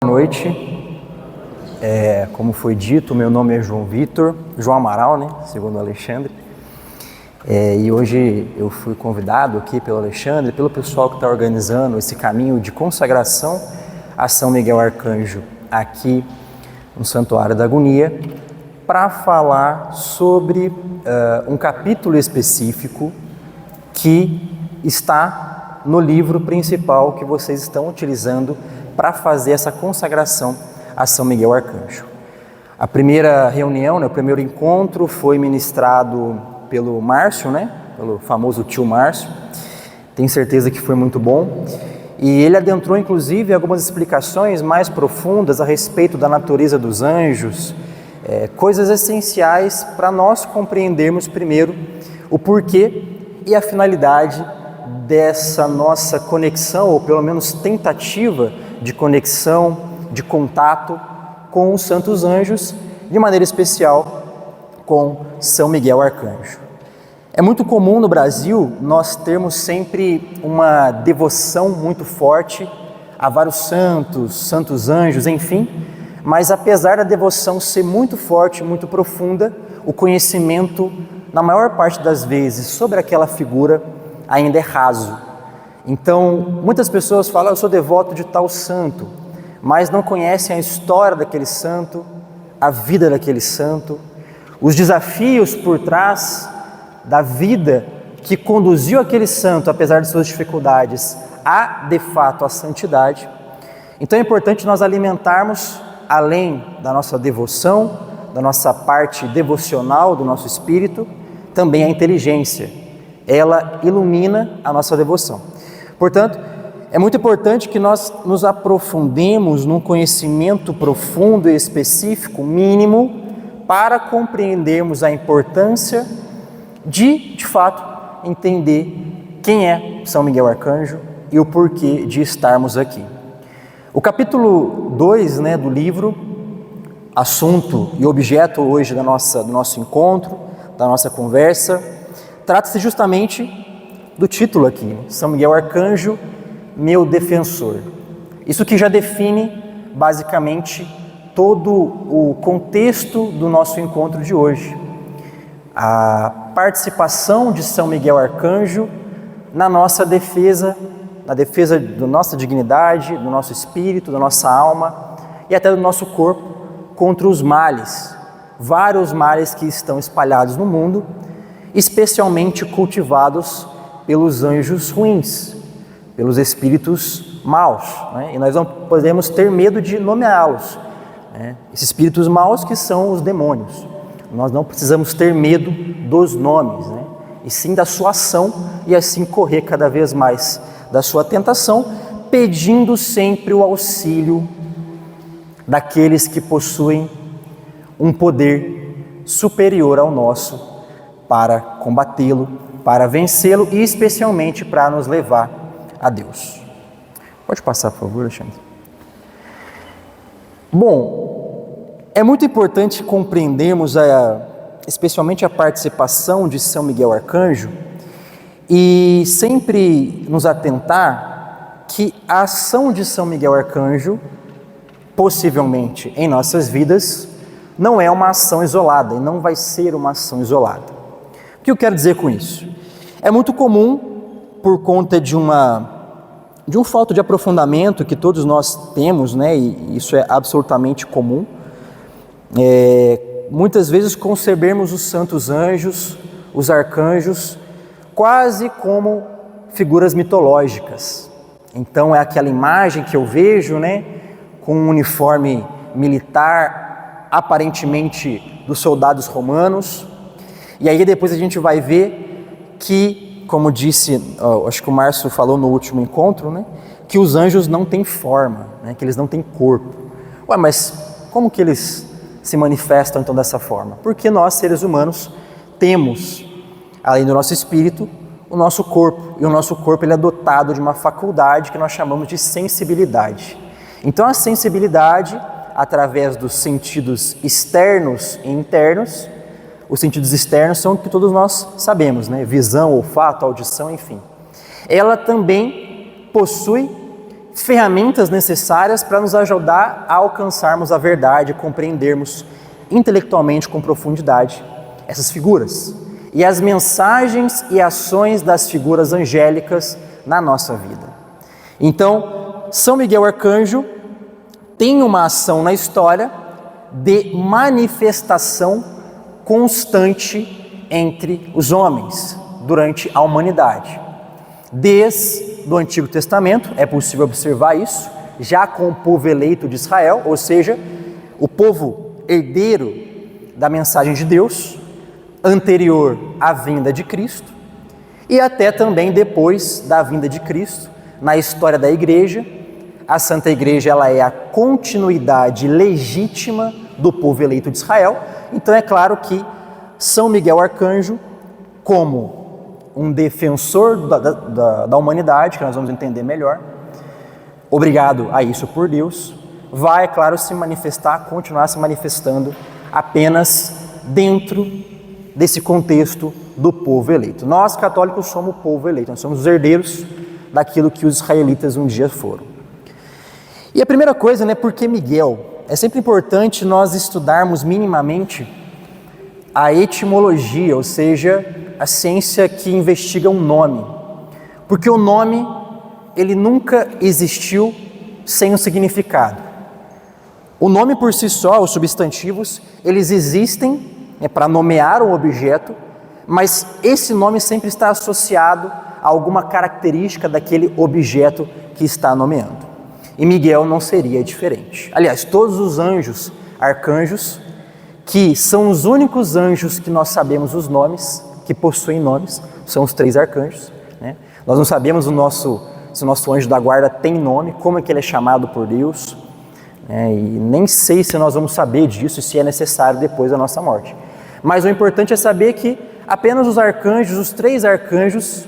Boa noite. Como foi dito, meu nome é João Vitor, João Amaral, né? Segundo o Alexandre. E hoje eu fui convidado aqui pelo Alexandre, pelo pessoal que está organizando esse caminho de consagração a São Miguel Arcanjo aqui no Santuário da Agonia, para falar sobre um capítulo específico que está no livro principal que vocês estão utilizando para fazer essa consagração a São Miguel Arcanjo. A primeira reunião, o primeiro encontro foi ministrado pelo Márcio, pelo famoso tio Márcio. Tenho certeza que foi muito bom. E ele adentrou, inclusive, algumas explicações mais profundas a respeito da natureza dos anjos, coisas essenciais para nós compreendermos primeiro o porquê e a finalidade dessa nossa conexão, ou pelo menos tentativa de conexão, de contato com os santos anjos, de maneira especial com São Miguel Arcanjo. É muito comum no Brasil nós termos sempre uma devoção muito forte a vários santos anjos, enfim, mas apesar da devoção ser muito forte, muito profunda, o conhecimento, na maior parte das vezes, sobre aquela figura ainda é raso. Então, muitas pessoas falam, eu sou devoto de tal santo, mas não conhecem a história daquele santo, a vida daquele santo, os desafios por trás da vida que conduziu aquele santo, apesar de suas dificuldades, de fato, à santidade. Então é importante nós alimentarmos, além da nossa devoção, da nossa parte devocional do nosso espírito, também a inteligência. Ela ilumina a nossa devoção. Portanto, é muito importante que nós nos aprofundemos num conhecimento profundo e específico, mínimo, para compreendermos a importância de fato, entender quem é São Miguel Arcanjo e o porquê de estarmos aqui. O capítulo 2, do livro, assunto e objeto hoje do nosso encontro, da nossa conversa, trata-se justamente do título aqui, São Miguel Arcanjo, meu defensor. Isso que já define basicamente todo o contexto do nosso encontro de hoje. A participação de São Miguel Arcanjo na nossa defesa, na defesa da nossa dignidade, do nosso espírito, da nossa alma e até do nosso corpo contra os males, vários males que estão espalhados no mundo, especialmente cultivados pelos anjos ruins, pelos espíritos maus, e nós não podemos ter medo de nomeá-los, esses espíritos maus que são os demônios. Nós não precisamos ter medo dos nomes, e sim da sua ação, e assim correr cada vez mais da sua tentação, pedindo sempre o auxílio daqueles que possuem um poder superior ao nosso para combatê-lo, para vencê-lo e especialmente para nos levar a Deus. Pode passar, por favor, Alexandre. Bom, é muito importante compreendermos especialmente a participação de São Miguel Arcanjo e sempre nos atentar que a ação de São Miguel Arcanjo, possivelmente em nossas vidas, não é uma ação isolada e não vai ser uma ação isolada. O que eu quero dizer com isso? É muito comum, por conta de um falta de aprofundamento que todos nós temos, e isso é absolutamente comum, muitas vezes concebermos os santos anjos, os arcanjos, quase como figuras mitológicas. Então é aquela imagem que eu vejo, com um uniforme militar, aparentemente dos soldados romanos, e aí depois a gente vai ver que, como disse, acho que o Márcio falou no último encontro, que os anjos não têm forma, que eles não têm corpo. Mas como que eles se manifestam então dessa forma? Porque nós, seres humanos, temos, além do nosso espírito, o nosso corpo. E o nosso corpo ele é dotado de uma faculdade que nós chamamos de sensibilidade. Então a sensibilidade, através dos sentidos externos e internos, os sentidos externos são o que todos nós sabemos, visão, olfato, audição, enfim. Ela também possui ferramentas necessárias para nos ajudar a alcançarmos a verdade, compreendermos intelectualmente com profundidade essas figuras e as mensagens e ações das figuras angélicas na nossa vida. Então, São Miguel Arcanjo tem uma ação na história de manifestação constante entre os homens durante a humanidade. Desde o Antigo Testamento, é possível observar isso, já com o povo eleito de Israel, ou seja, o povo herdeiro da mensagem de Deus, anterior à vinda de Cristo, e até também depois da vinda de Cristo, na história da Igreja. A Santa Igreja, ela é a continuidade legítima do povo eleito de Israel. Então é claro que São Miguel Arcanjo, como um defensor da humanidade, que nós vamos entender melhor, obrigado a isso por Deus, vai, é claro, se manifestar, continuar se manifestando apenas dentro desse contexto do povo eleito. Nós, católicos, somos o povo eleito, nós somos os herdeiros daquilo que os israelitas um dia foram. E a primeira coisa, né, por que Miguel? É sempre importante nós estudarmos minimamente a etimologia, ou seja, a ciência que investiga um nome. Porque o nome, ele nunca existiu sem um significado. O nome por si só, os substantivos, eles existem para nomear um objeto, mas esse nome sempre está associado a alguma característica daquele objeto que está nomeando. E Miguel não seria diferente. Aliás, todos os anjos, arcanjos, que são os únicos anjos que nós sabemos os nomes, que possuem nomes, são os 3 arcanjos, né? Nós não sabemos se o nosso anjo da guarda tem nome, como é que ele é chamado por Deus, né? E nem sei se nós vamos saber disso, se é necessário depois da nossa morte. Mas o importante é saber que apenas os arcanjos, os 3 arcanjos,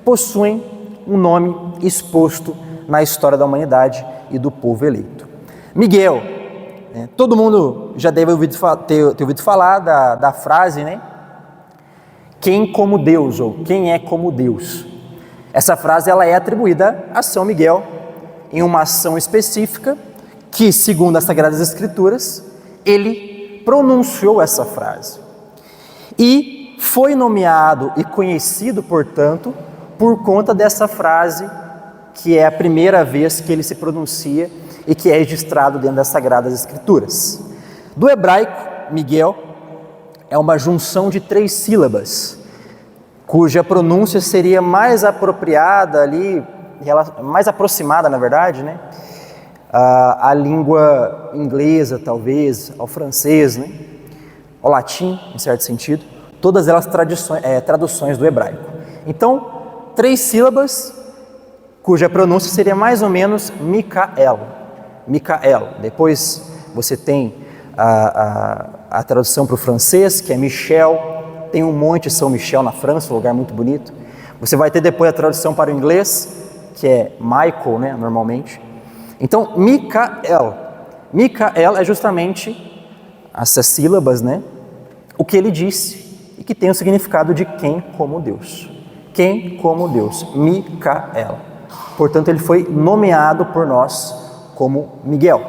possuem um nome exposto na história da humanidade e do povo eleito. Miguel, todo mundo já deve ter ouvido falar da frase, né? Quem como Deus, ou quem é como Deus. Essa frase, ela é atribuída a São Miguel em uma ação específica que, segundo as Sagradas Escrituras, ele pronunciou essa frase. E foi nomeado e conhecido, portanto, por conta dessa frase, que é a primeira vez que ele se pronuncia e que é registrado dentro das Sagradas Escrituras. Do hebraico, Miguel é uma junção de 3 sílabas, cuja pronúncia seria mais apropriada ali, mais aproximada, na verdade, né, à língua inglesa, talvez, ao francês, né, ao latim, em certo sentido, todas elas traduções do hebraico. Então, 3 sílabas, cuja pronúncia seria mais ou menos Micael. Micael. Depois você tem a tradução para o francês, que é Michel. Tem um monte de São Michel na França, um lugar muito bonito. Você vai ter depois a tradução para o inglês, que é Michael, né, normalmente. Então, Micael. Micael é justamente essas sílabas, né, o que ele disse e que tem o significado de quem como Deus. Quem como Deus. Micael. Portanto, ele foi nomeado por nós como Miguel.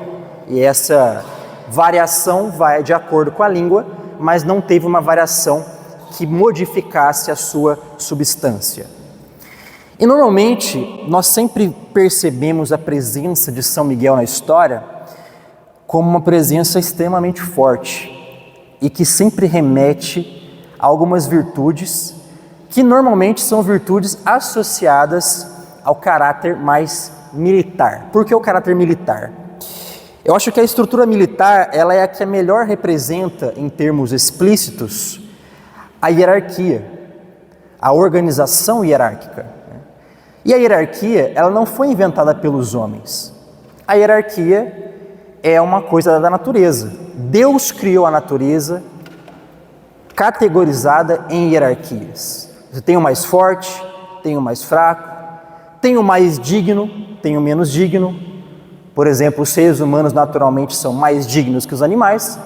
E essa variação vai de acordo com a língua, mas não teve uma variação que modificasse a sua substância. E normalmente, nós sempre percebemos a presença de São Miguel na história como uma presença extremamente forte e que sempre remete a algumas virtudes que normalmente são virtudes associadas ao caráter mais militar. Por que o caráter militar? Eu acho que a estrutura militar, ela é a que melhor representa, em termos explícitos, a hierarquia, a organização hierárquica. E a hierarquia, ela não foi inventada pelos homens. A hierarquia é uma coisa da natureza. Deus criou a natureza categorizada em hierarquias. Você tem o mais forte, tem o mais fraco, tem o mais digno, tem o menos digno. Por exemplo, os seres humanos naturalmente são mais dignos que os animais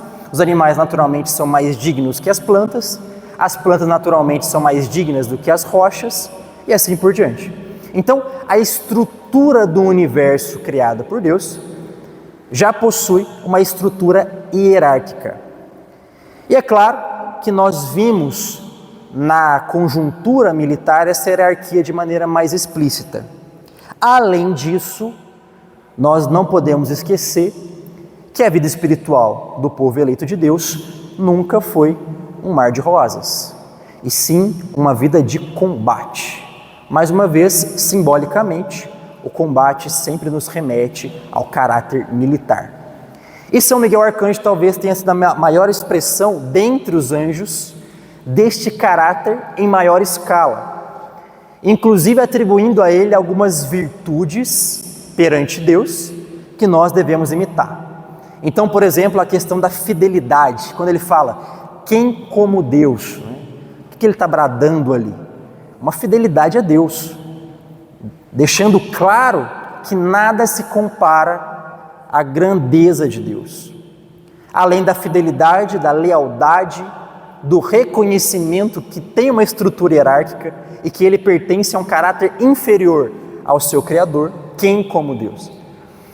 naturalmente são mais dignos que as plantas naturalmente são mais dignas do que as rochas, e assim por diante. Então, a estrutura do universo criada por Deus já possui uma estrutura hierárquica. E é claro que nós vimos na conjuntura militar essa hierarquia de maneira mais explícita. Além disso, nós não podemos esquecer que a vida espiritual do povo eleito de Deus nunca foi um mar de rosas, e sim uma vida de combate. Mais uma vez, simbolicamente, o combate sempre nos remete ao caráter militar. E São Miguel Arcanjo talvez tenha sido a maior expressão dentre os anjos deste caráter em maior escala, inclusive atribuindo a ele algumas virtudes perante Deus que nós devemos imitar. Então, por exemplo, a questão da fidelidade, quando ele fala, quem como Deus, o que ele está bradando ali? Uma fidelidade a Deus, deixando claro que nada se compara à grandeza de Deus. Além da fidelidade, da lealdade, do reconhecimento que tem uma estrutura hierárquica e que ele pertence a um caráter inferior ao seu Criador, quem como Deus.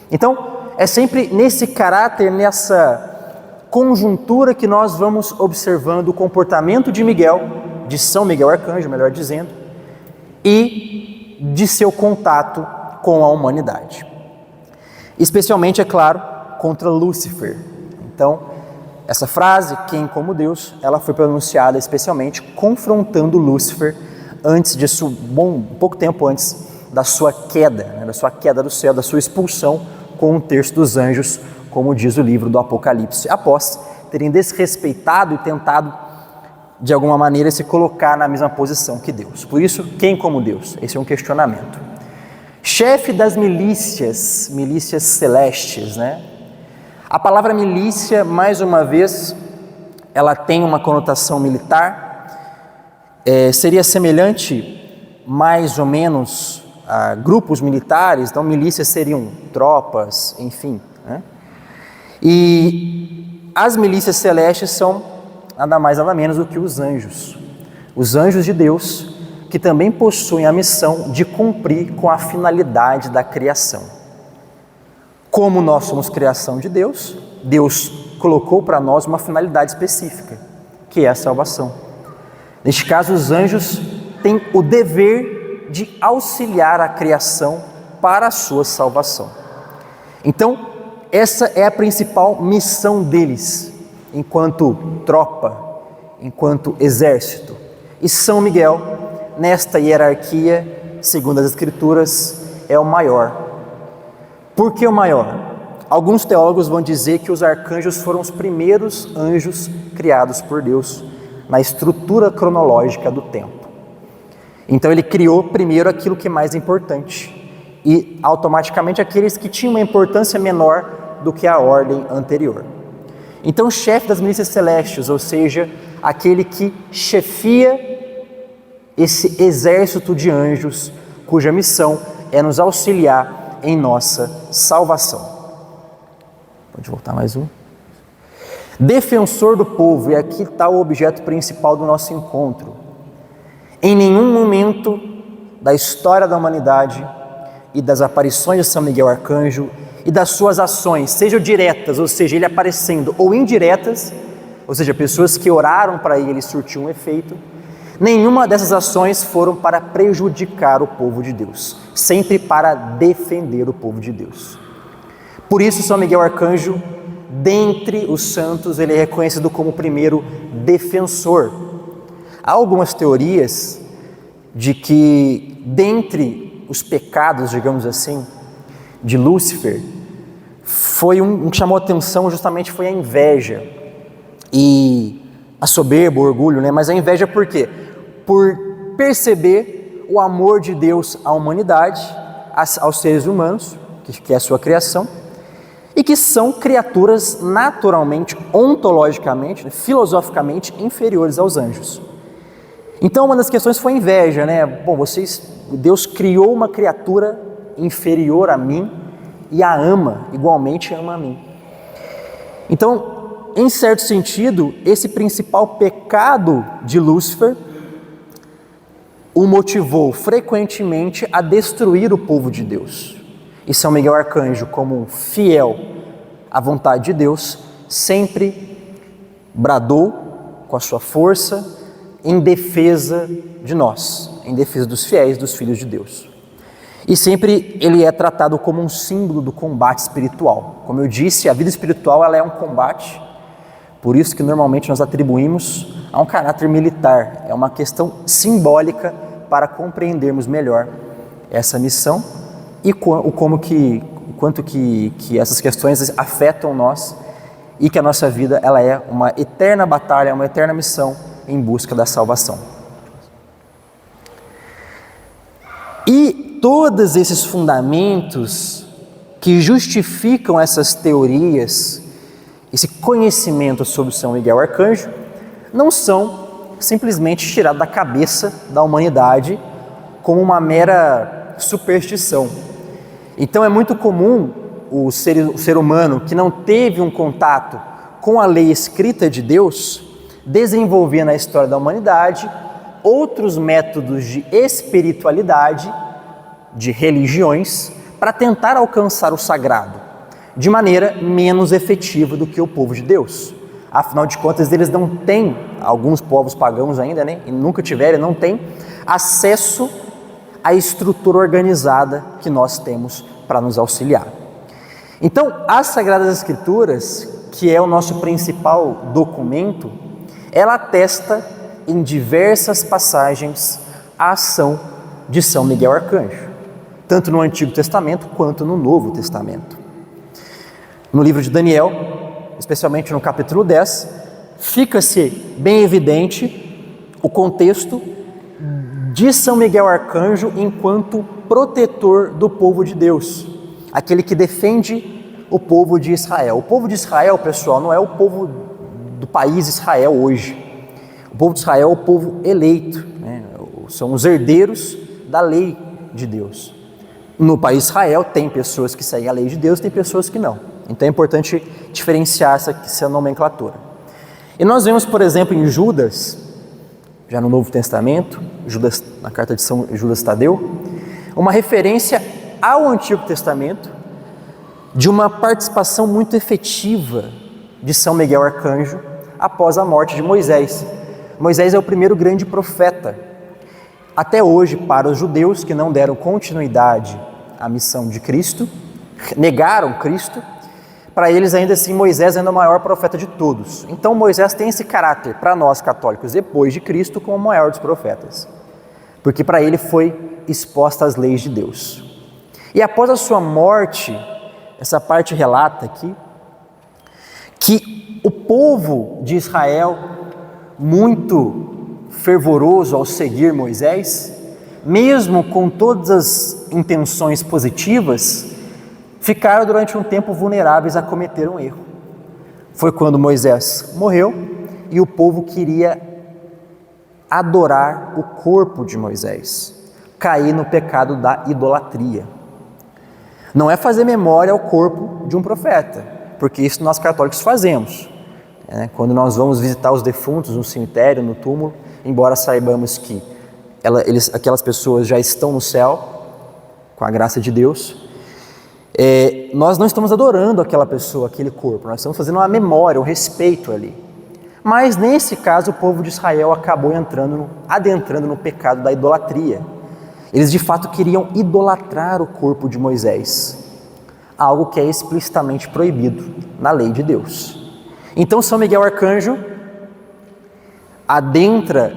Então, é sempre nesse caráter, nessa conjuntura que nós vamos observando o comportamento de Miguel, de São Miguel Arcanjo, melhor dizendo, e de seu contato com a humanidade. Especialmente, é claro, contra Lúcifer. Então, essa frase, quem como Deus, ela foi pronunciada especialmente confrontando Lúcifer pouco tempo antes da sua queda, da sua queda do céu, da sua expulsão com um terço dos anjos, como diz o livro do Apocalipse, após terem desrespeitado e tentado, de alguma maneira, se colocar na mesma posição que Deus. Por isso, quem como Deus? Esse é um questionamento. Chefe das milícias celestes, A palavra milícia, mais uma vez, ela tem uma conotação militar, seria semelhante, mais ou menos, a grupos militares, então milícias seriam tropas, enfim. E as milícias celestes são nada mais nada menos do que os anjos de Deus, que também possuem a missão de cumprir com a finalidade da criação. Como nós somos criação de Deus, Deus colocou para nós uma finalidade específica, que é a salvação. Neste caso, os anjos têm o dever de auxiliar a criação para a sua salvação. Então, essa é a principal missão deles, enquanto tropa, enquanto exército. E São Miguel, nesta hierarquia, segundo as Escrituras, é o maior. Por que o maior? Alguns teólogos vão dizer que os arcanjos foram os primeiros anjos criados por Deus na estrutura cronológica do tempo. Então ele criou primeiro aquilo que é mais importante e automaticamente aqueles que tinham uma importância menor do que a ordem anterior. Então o chefe das milícias celestes, ou seja, aquele que chefia esse exército de anjos cuja missão é nos auxiliar em nossa salvação. Pode voltar mais um. Defensor do povo, e aqui está o objeto principal do nosso encontro. Em nenhum momento da história da humanidade e das aparições de São Miguel Arcanjo e das suas ações, sejam diretas, ou seja, ele aparecendo, ou indiretas, ou seja, pessoas que oraram para ele surtir um efeito, nenhuma dessas ações foram para prejudicar o povo de Deus, sempre para defender o povo de Deus. Por isso, São Miguel Arcanjo, dentre os santos, ele é reconhecido como o primeiro defensor. Há algumas teorias de que, dentre os pecados, digamos assim, de Lúcifer, foi um que chamou a atenção justamente foi a inveja e a soberba, o orgulho, Mas a inveja por quê? Por perceber o amor de Deus à humanidade, aos seres humanos, que é a sua criação, e que são criaturas naturalmente, ontologicamente, filosoficamente inferiores aos anjos. Então uma das questões foi a inveja, Deus criou uma criatura inferior a mim e a ama, igualmente ama a mim. Então, em certo sentido, esse principal pecado de Lúcifer o motivou frequentemente a destruir o povo de Deus. E São Miguel Arcanjo, como fiel à vontade de Deus, sempre bradou com a sua força em defesa de nós, em defesa dos fiéis, dos filhos de Deus. E sempre ele é tratado como um símbolo do combate espiritual. Como eu disse, a vida espiritual ela é um combate, por isso que normalmente nós atribuímos a um caráter militar. É uma questão simbólica para compreendermos melhor essa missão e quanto que essas questões afetam nós e que a nossa vida ela é uma eterna batalha, uma eterna missão em busca da salvação. E todos esses fundamentos que justificam essas teorias, esse conhecimento sobre São Miguel Arcanjo, não são simplesmente tirados da cabeça da humanidade como uma mera superstição. Então é muito comum o ser humano que não teve um contato com a lei escrita de Deus desenvolver na história da humanidade outros métodos de espiritualidade, de religiões, para tentar alcançar o sagrado, de maneira menos efetiva do que o povo de Deus. Afinal de contas, eles não têm, alguns povos pagãos ainda, né, e nunca tiveram, não têm acesso à estrutura organizada que nós temos para nos auxiliar. Então, as Sagradas Escrituras, que é o nosso principal documento, ela atesta em diversas passagens a ação de São Miguel Arcanjo, tanto no Antigo Testamento quanto no Novo Testamento. No livro de Daniel, especialmente no capítulo 10, fica-se bem evidente o contexto de São Miguel Arcanjo enquanto protetor do povo de Deus, aquele que defende o povo de Israel. O povo de Israel, pessoal, não é o povo do país Israel hoje. O povo de Israel é o povo eleito, né? São os herdeiros da lei de Deus. No país Israel tem pessoas que seguem a lei de Deus, tem pessoas que não. Então é importante diferenciar essa nomenclatura. E nós vemos, por exemplo, em Judas, já no Novo Testamento, Judas, na carta de São Judas Tadeu, uma referência ao Antigo Testamento de uma participação muito efetiva de São Miguel Arcanjo após a morte de Moisés. Moisés é o primeiro grande profeta. Até hoje, para os judeus que não deram continuidade à missão de Cristo, negaram Cristo, para eles ainda assim Moisés é o maior profeta de todos. Então Moisés tem esse caráter, para nós católicos, depois de Cristo, como o maior dos profetas, porque para ele foi exposta as leis de Deus. E após a sua morte, essa parte relata aqui, que o povo de Israel, muito fervoroso ao seguir Moisés, mesmo com todas as intenções positivas, ficaram durante um tempo vulneráveis a cometer um erro. Foi quando Moisés morreu e o povo queria adorar o corpo de Moisés, cair no pecado da idolatria. Não é fazer memória ao corpo de um profeta, porque isso nós católicos fazemos. Quando nós vamos visitar os defuntos no cemitério, no túmulo, embora saibamos que aquelas pessoas já estão no céu, com a graça de Deus, nós não estamos adorando aquela pessoa, aquele corpo, nós estamos fazendo uma memória, um respeito ali. Mas nesse caso o povo de Israel acabou adentrando no pecado da idolatria. Eles de fato queriam idolatrar o corpo de Moisés, algo que é explicitamente proibido na lei de Deus. Então São Miguel Arcanjo adentra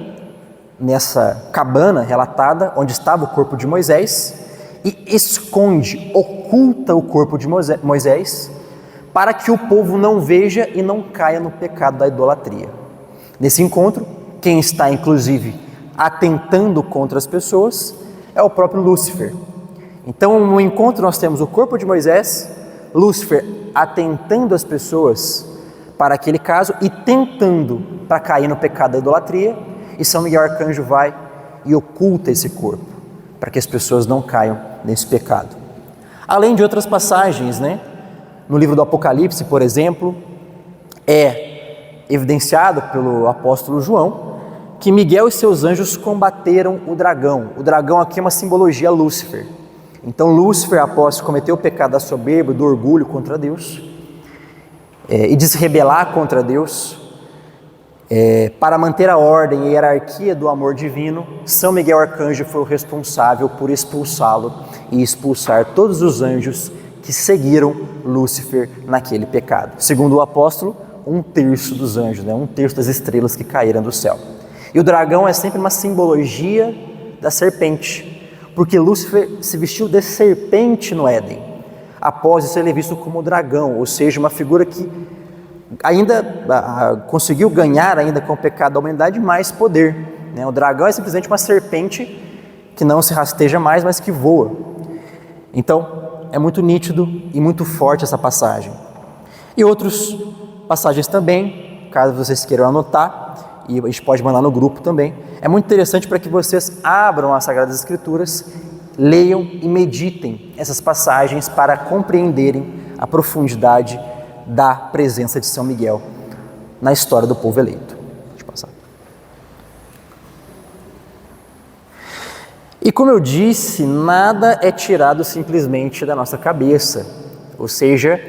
nessa cabana relatada, onde estava o corpo de Moisés, e esconde, oculta o corpo de Moisés, para que o povo não veja e não caia no pecado da idolatria. Nesse encontro, quem está inclusive atentando contra as pessoas é o próprio Lúcifer. Então no encontro nós temos o corpo de Moisés, Lúcifer atentando as pessoas para aquele caso e tentando para cair no pecado da idolatria, e São Miguel Arcanjo vai e oculta esse corpo, para que as pessoas não caiam nesse pecado. Além de outras passagens, no livro do Apocalipse, por exemplo, é evidenciado pelo apóstolo João que Miguel e seus anjos combateram o dragão. O dragão aqui é uma simbologia a Lúcifer. Então Lúcifer, após cometer o pecado da soberba, do orgulho contra Deus, e de se rebelar contra Deus, para manter a ordem e a hierarquia do amor divino, São Miguel Arcanjo foi o responsável por expulsá-lo e expulsar todos os anjos que seguiram Lúcifer naquele pecado. Segundo o apóstolo, 1/3 dos anjos, 1/3 das estrelas que caíram do céu. E o dragão é sempre uma simbologia da serpente, porque Lúcifer se vestiu de serpente no Éden. Após isso ele é visto como dragão, ou seja, uma figura que ainda conseguiu ganhar ainda com o pecado da humanidade mais poder. O dragão é simplesmente uma serpente que não se rasteja mais, mas que voa. Então é muito nítido e muito forte essa passagem. E outras passagens também, caso vocês queiram anotar, e a gente pode mandar no grupo também. É muito interessante para que vocês abram as Sagradas Escrituras, leiam e meditem essas passagens para compreenderem a profundidade da presença de São Miguel na história do povo eleito. Deixa eu passar. E como eu disse, nada é tirado simplesmente da nossa cabeça, ou seja,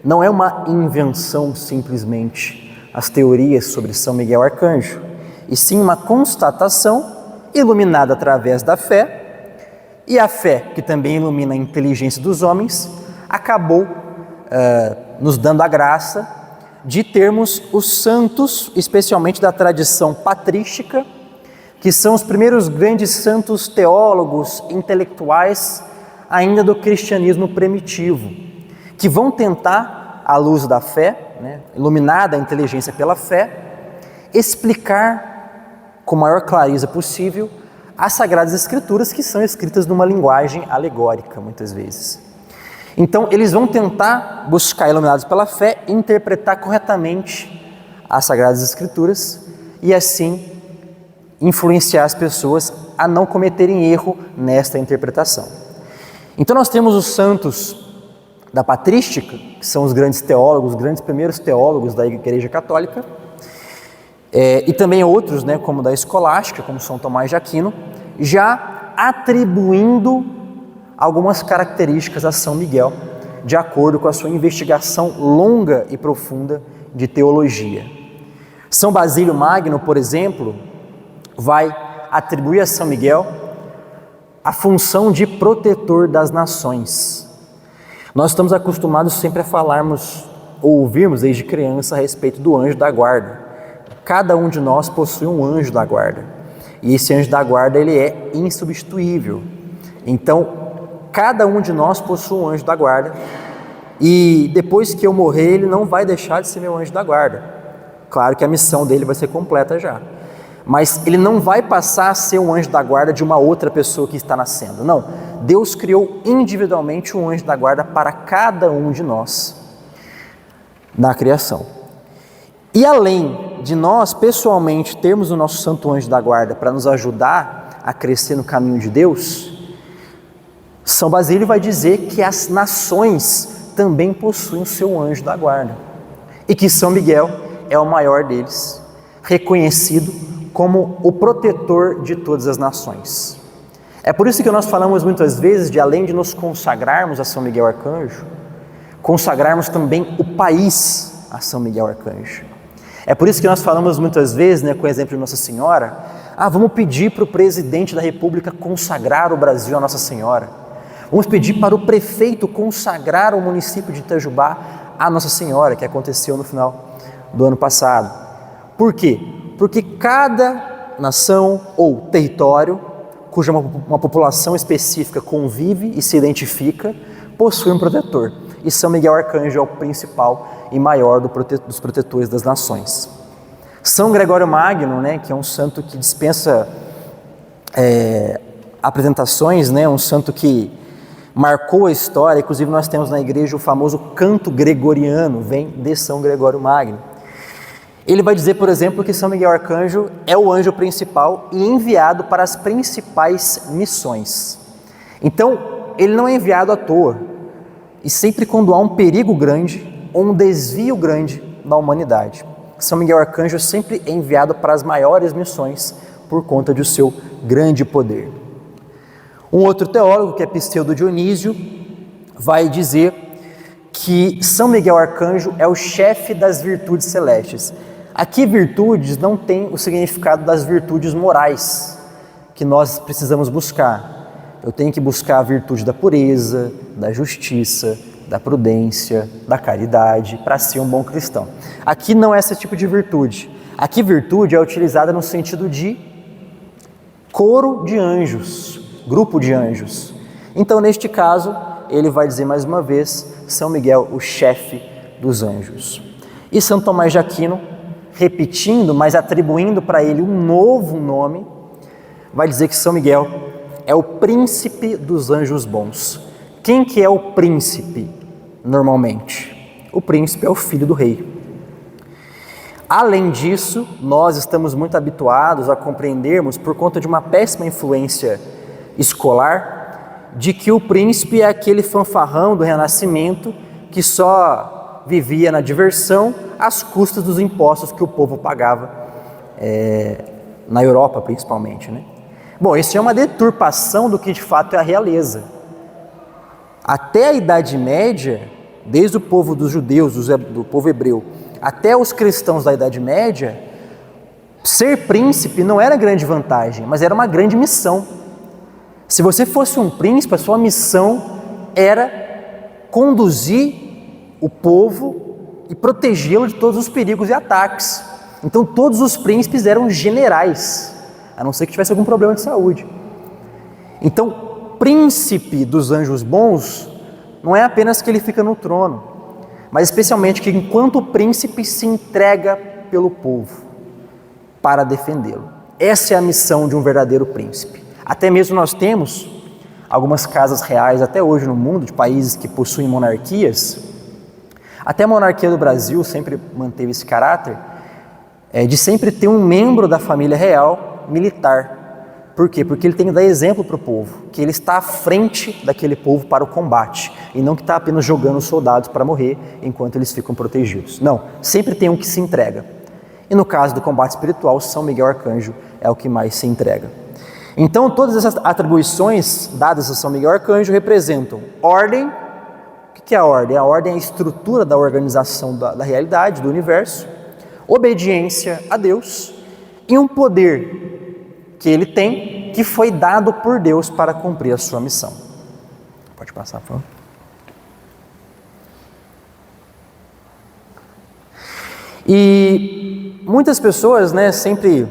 não é uma invenção simplesmente as teorias sobre São Miguel Arcanjo, e sim uma constatação iluminada através da fé, e a fé, que também ilumina a inteligência dos homens, acabou nos dando a graça de termos os santos, especialmente da tradição patrística, que são os primeiros grandes santos teólogos, intelectuais, ainda do cristianismo primitivo, que vão tentar, à luz da fé, iluminada a inteligência pela fé, explicar com a maior clareza possível as Sagradas Escrituras, que são escritas numa linguagem alegórica, muitas vezes. Então, eles vão tentar buscar, iluminados pela fé, interpretar corretamente as Sagradas Escrituras e, assim, influenciar as pessoas a não cometerem erro nesta interpretação. Então, nós temos os santos da patrística, que são os grandes teólogos, os grandes primeiros teólogos da Igreja Católica, e também outros, como da escolástica, como São Tomás de Aquino, já atribuindo algumas características a São Miguel, de acordo com a sua investigação longa e profunda de teologia. São Basílio Magno, por exemplo, vai atribuir a São Miguel a função de protetor das nações. Nós estamos acostumados sempre a falarmos ou ouvirmos desde criança a respeito do anjo da guarda. Cada um de nós possui um anjo da guarda, e esse anjo da guarda ele é insubstituível. Então, cada um de nós possui um anjo da guarda, e depois que eu morrer, ele não vai deixar de ser meu anjo da guarda. Claro que a missão dele vai ser completa já, mas ele não vai passar a ser um anjo da guarda de uma outra pessoa que está nascendo. Não, Deus criou individualmente um anjo da guarda para cada um de nós na criação. E além de nós, pessoalmente, termos o nosso santo anjo da guarda para nos ajudar a crescer no caminho de Deus, São Basílio vai dizer que as nações também possuem o seu anjo da guarda e que São Miguel é o maior deles, reconhecido como o protetor de todas as nações. É por isso que nós falamos muitas vezes de, além de nos consagrarmos a São Miguel Arcanjo, consagrarmos também o país a São Miguel Arcanjo. É por isso que nós falamos muitas vezes, com o exemplo de Nossa Senhora, vamos pedir para o presidente da República consagrar o Brasil a Nossa Senhora. Vamos pedir para o prefeito consagrar o município de Itajubá a Nossa Senhora, que aconteceu no final do ano passado. Por quê? Porque cada nação ou território, cuja uma população específica convive e se identifica, possui um protetor. E São Miguel Arcanjo é o principal e maior dos protetores das nações. São Gregório Magno, que é um santo que dispensa apresentações, um santo que marcou a história. Inclusive nós temos na igreja o famoso canto gregoriano, vem de São Gregório Magno. Ele vai dizer, por exemplo, que São Miguel Arcanjo é o anjo principal e enviado para as principais missões. Então, ele não é enviado à toa, e sempre quando há um perigo grande ou um desvio grande na humanidade. São Miguel Arcanjo sempre é enviado para as maiores missões por conta do seu grande poder. Um outro teólogo, que é Pseudo Dionísio, vai dizer que São Miguel Arcanjo é o chefe das virtudes celestes. Aqui, virtudes não tem o significado das virtudes morais que nós precisamos buscar. Eu tenho que buscar a virtude da pureza, da justiça, da prudência, da caridade, para ser um bom cristão. Aqui não é esse tipo de virtude. Aqui, virtude é utilizada no sentido de coro de anjos, grupo de anjos. Então, neste caso, ele vai dizer mais uma vez, São Miguel, o chefe dos anjos. E São Tomás de Aquino, repetindo, mas atribuindo para ele um novo nome, vai dizer que São Miguel é o príncipe dos anjos bons. Quem que é o príncipe, normalmente? O príncipe é o filho do rei. Além disso, nós estamos muito habituados a compreendermos, por conta de uma péssima influência escolar, de que o príncipe é aquele fanfarrão do Renascimento que só vivia na diversão às custas dos impostos que o povo pagava, na Europa principalmente, né? Bom, isso é uma deturpação do que de fato é a realeza. Até a Idade Média, desde o povo dos judeus, do povo hebreu, até os cristãos da Idade Média, ser príncipe não era grande vantagem, mas era uma grande missão. Se você fosse um príncipe, a sua missão era conduzir o povo e protegê-lo de todos os perigos e ataques. Então todos os príncipes eram generais, a não ser que tivesse algum problema de saúde. Então, príncipe dos anjos bons não é apenas que ele fica no trono, mas especialmente que enquanto o príncipe se entrega pelo povo para defendê-lo. Essa é a missão de um verdadeiro príncipe. Até mesmo nós temos algumas casas reais até hoje no mundo, de países que possuem monarquias. Até a monarquia do Brasil sempre manteve esse caráter de sempre ter um membro da família real militar. Por quê? Porque ele tem que dar exemplo para o povo, que ele está à frente daquele povo para o combate, e não que está apenas jogando soldados para morrer enquanto eles ficam protegidos. Não, sempre tem um que se entrega. E no caso do combate espiritual, São Miguel Arcanjo é o que mais se entrega. Então, todas essas atribuições dadas a São Miguel Arcanjo representam ordem. O que é a ordem? A ordem é a estrutura da organização da realidade, do universo, obediência a Deus e um poder que ele tem, que foi dado por Deus para cumprir a sua missão. Pode passar, por favor. E muitas pessoas, sempre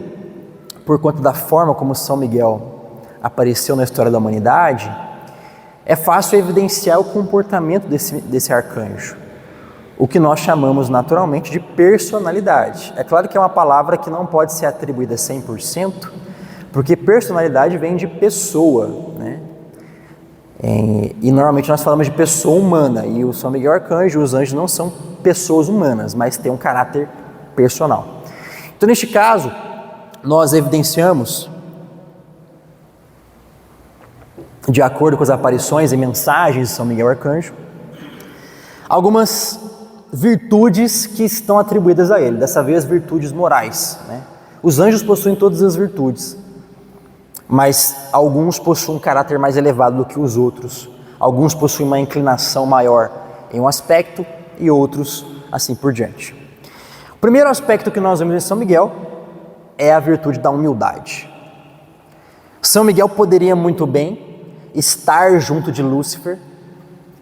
por conta da forma como São Miguel apareceu na história da humanidade, é fácil evidenciar o comportamento desse arcanjo, o que nós chamamos naturalmente de personalidade. É claro que é uma palavra que não pode ser atribuída 100%, porque personalidade vem de pessoa, né? E normalmente nós falamos de pessoa humana, e o São Miguel Arcanjo, os anjos não são pessoas humanas, mas têm um caráter personal. Então, neste caso, nós evidenciamos, de acordo com as aparições e mensagens de São Miguel Arcanjo, algumas virtudes que estão atribuídas a ele, dessa vez virtudes morais, né? Os anjos possuem todas as virtudes, mas alguns possuem um caráter mais elevado do que os outros, alguns possuem uma inclinação maior em um aspecto e outros assim por diante. O primeiro aspecto que nós vemos em São Miguel é a virtude da humildade. São Miguel poderia muito bem estar junto de Lúcifer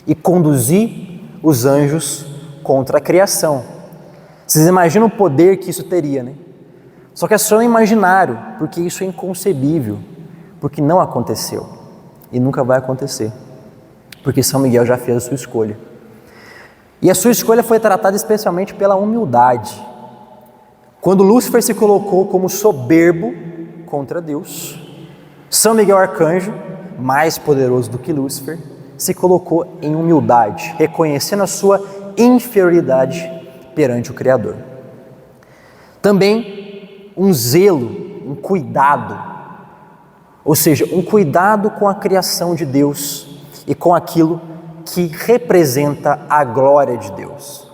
e conduzir os anjos contra a criação. Vocês imaginam o poder que isso teria, né? Só que é só um imaginário, porque isso é inconcebível, porque não aconteceu e nunca vai acontecer, porque São Miguel já fez a sua escolha. E a sua escolha foi tratada especialmente pela humildade. Quando Lúcifer se colocou como soberbo contra Deus, São Miguel Arcanjo, mais poderoso do que Lúcifer, se colocou em humildade, reconhecendo a sua inferioridade perante o Criador. Também um zelo, um cuidado, ou seja, um cuidado com a criação de Deus e com aquilo que representa a glória de Deus.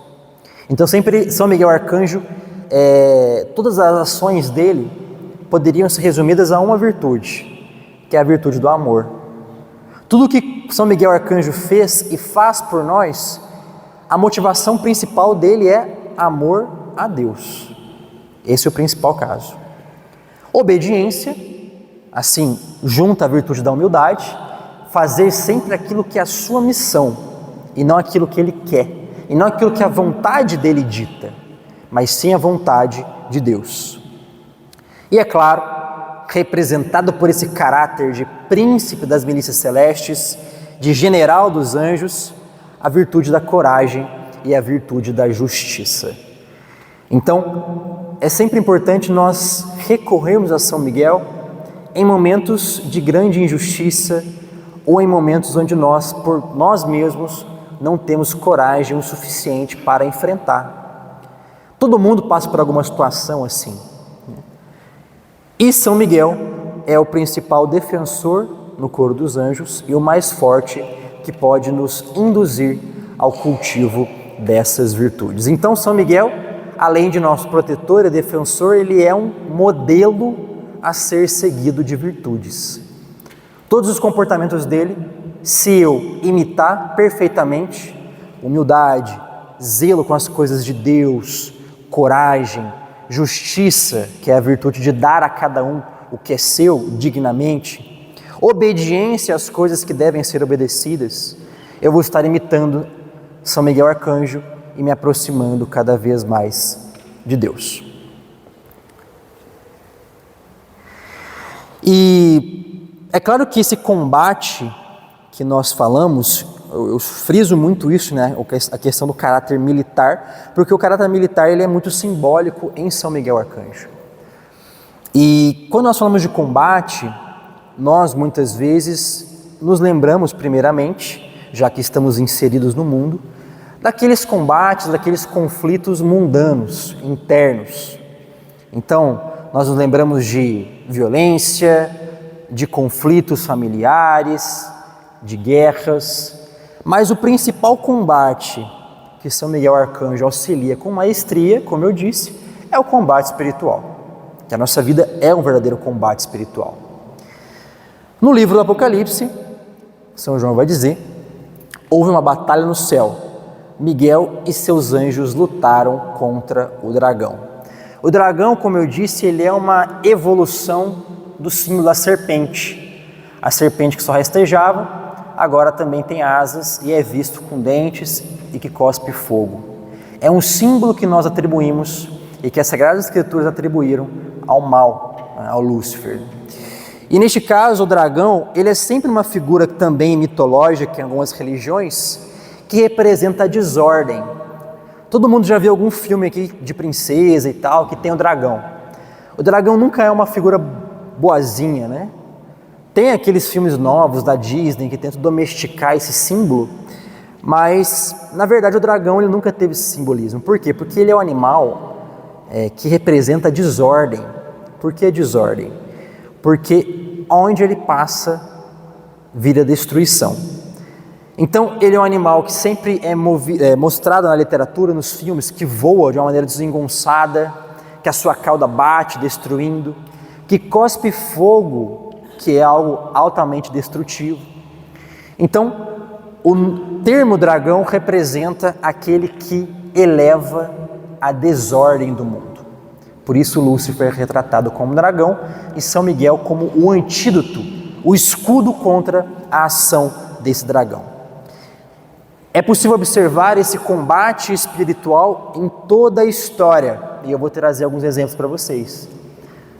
Então sempre São Miguel Arcanjo todas as ações dele poderiam ser resumidas a uma virtude, que é a virtude do amor. Tudo que São Miguel Arcanjo fez e faz por nós, a motivação principal dele é amor a Deus. Esse é o principal caso. Obediência, assim, junta a virtude da humildade, fazer sempre aquilo que é a sua missão, e não aquilo que ele quer, e não aquilo que a vontade dele dita, mas sim a vontade de Deus. E é claro, representado por esse caráter de príncipe das milícias celestes, de general dos anjos, a virtude da coragem e a virtude da justiça. Então, é sempre importante nós recorrermos a São Miguel em momentos de grande injustiça ou em momentos onde nós, por nós mesmos, não temos coragem o suficiente para enfrentar. Todo mundo passa por alguma situação assim. E São Miguel é o principal defensor no coro dos anjos e o mais forte que pode nos induzir ao cultivo dessas virtudes. Então, São Miguel, além de nosso protetor e defensor, ele é um modelo a ser seguido de virtudes. Todos os comportamentos dele, se eu imitar perfeitamente, humildade, zelo com as coisas de Deus, coragem, justiça, que é a virtude de dar a cada um o que é seu dignamente, obediência às coisas que devem ser obedecidas, eu vou estar imitando São Miguel Arcanjo e me aproximando cada vez mais de Deus. E é claro que esse combate que nós falamos, eu friso muito isso, né, a questão do caráter militar, porque o caráter militar ele é muito simbólico em São Miguel Arcanjo. E quando nós falamos de combate, nós muitas vezes nos lembramos primeiramente, já que estamos inseridos no mundo, daqueles combates, daqueles conflitos mundanos, internos. Então, nós nos lembramos de violência, de conflitos familiares, de guerras, mas o principal combate que São Miguel Arcanjo auxilia com maestria, como eu disse, é o combate espiritual, que a nossa vida é um verdadeiro combate espiritual. No livro do Apocalipse, São João vai dizer: houve uma batalha no céu, Miguel e seus anjos lutaram contra o dragão. O dragão, como eu disse, ele é uma evolução do símbolo da serpente. A serpente que só rastejava, agora também tem asas e é visto com dentes e que cospe fogo. É um símbolo que nós atribuímos e que as Sagradas Escrituras atribuíram ao mal, ao Lúcifer. E neste caso, o dragão, ele é sempre uma figura também mitológica em algumas religiões, que representa a desordem. Todo mundo já viu algum filme aqui de princesa e tal, que tem o dragão. O dragão nunca é uma figura boazinha, né? Tem aqueles filmes novos da Disney que tentam domesticar esse símbolo, mas, na verdade, o dragão ele nunca teve esse simbolismo. Por quê? Porque ele é um animal que representa a desordem. Por que desordem? Porque onde ele passa, vira destruição. Então, ele é um animal que sempre é mostrado na literatura, nos filmes, que voa de uma maneira desengonçada, que a sua cauda bate, destruindo, que cospe fogo, que é algo altamente destrutivo. Então, o termo dragão representa aquele que eleva a desordem do mundo. Por isso, Lúcifer é retratado como dragão e São Miguel como o antídoto, o escudo contra a ação desse dragão. É possível observar esse combate espiritual em toda a história, e eu vou trazer alguns exemplos para vocês.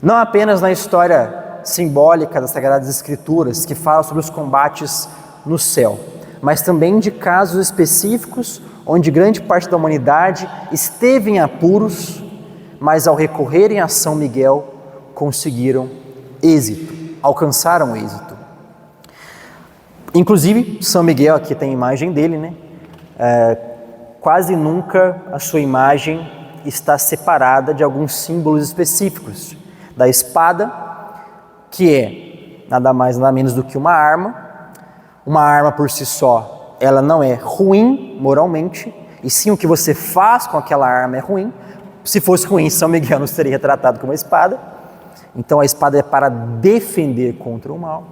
Não apenas na história simbólica das Sagradas Escrituras, que fala sobre os combates no céu, mas também de casos específicos onde grande parte da humanidade esteve em apuros, mas ao recorrerem a São Miguel, conseguiram êxito, alcançaram êxito. Inclusive, São Miguel, aqui tem a imagem dele, né? Quase nunca a sua imagem está separada de alguns símbolos específicos. Da espada, que é nada mais nada menos do que uma arma por si só, ela não é ruim moralmente, e sim o que você faz com aquela arma é ruim, Se fosse ruim, São Miguel não seria retratado com uma espada. Então a espada é para defender contra o mal.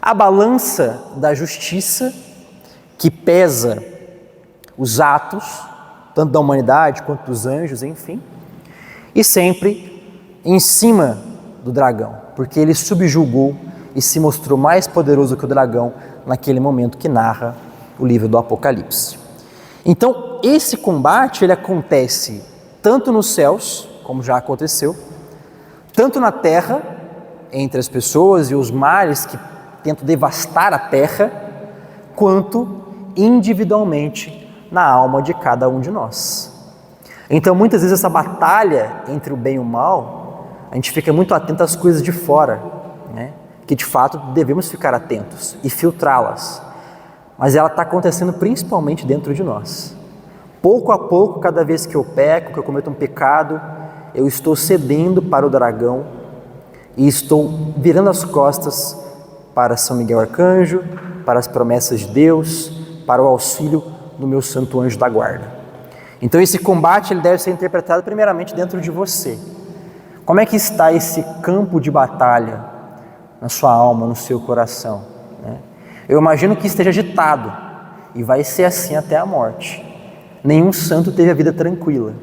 A balança da justiça, que pesa os atos, tanto da humanidade quanto dos anjos, enfim. E sempre em cima do dragão, porque ele subjugou e se mostrou mais poderoso que o dragão naquele momento que narra o livro do Apocalipse. Então, esse combate, ele acontece tanto nos céus, como já aconteceu, tanto na terra, entre as pessoas e os males que tentam devastar a terra, quanto individualmente na alma de cada um de nós. Então, muitas vezes essa batalha entre o bem e o mal, a gente fica muito atento às coisas de fora, né? Que de fato devemos ficar atentos e filtrá-las. Mas ela está acontecendo principalmente dentro de nós. Pouco a pouco, cada vez que eu peco, que eu cometo um pecado, eu estou cedendo para o dragão e estou virando as costas para São Miguel Arcanjo, para as promessas de Deus, para o auxílio do meu santo anjo da guarda. Então esse combate ele deve ser interpretado primeiramente dentro de você. Como é que está esse campo de batalha na sua alma, no seu coração, né? Eu imagino que esteja agitado e vai ser assim até a morte. Nenhum santo teve a vida tranquila.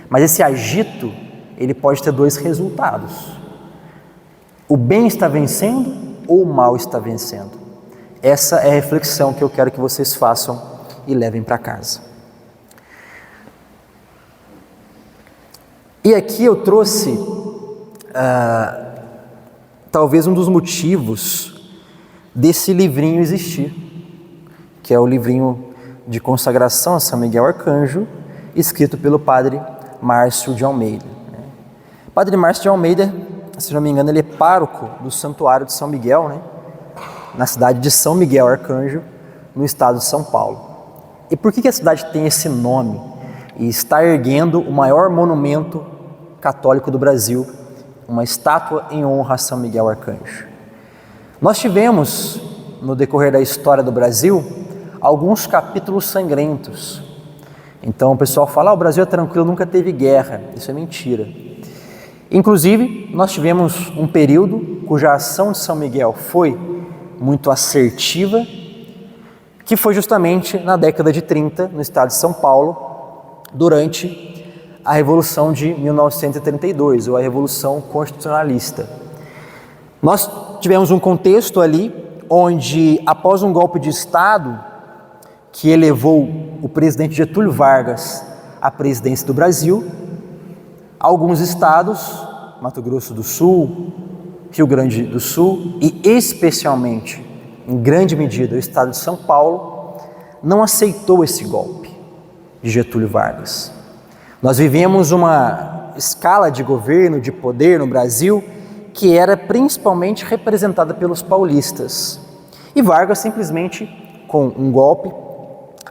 Mas esse agito, ele pode ter dois resultados. O bem está vencendo ou o mal está vencendo? Essa é a reflexão que eu quero que vocês façam e levem para casa. E aqui eu trouxe talvez um dos motivos desse livrinho existir, que é o livrinho de consagração a São Miguel Arcanjo, escrito pelo padre Márcio de Almeida. O padre Márcio de Almeida, se não me engano, ele é pároco do Santuário de São Miguel, né? Na cidade de São Miguel Arcanjo, no estado de São Paulo. E por que a cidade tem esse nome e está erguendo o maior monumento católico do Brasil, uma estátua em honra a São Miguel Arcanjo? Nós tivemos, no decorrer da história do Brasil, alguns capítulos sangrentos. Então o pessoal fala, o Brasil é tranquilo, nunca teve guerra. Isso é mentira. Inclusive, nós tivemos um período cuja ação de São Miguel foi muito assertiva, que foi justamente na década de 30, no estado de São Paulo, durante a Revolução de 1932, ou a Revolução Constitucionalista. Nós tivemos um contexto ali onde, após um golpe de Estado que elevou o presidente Getúlio Vargas à presidência do Brasil, alguns estados, Mato Grosso do Sul, Rio Grande do Sul e especialmente, em grande medida, o estado de São Paulo, não aceitou esse golpe de Getúlio Vargas. Nós vivemos uma escala de governo, de poder no Brasil, que era principalmente representada pelos paulistas. E Vargas simplesmente, com um golpe,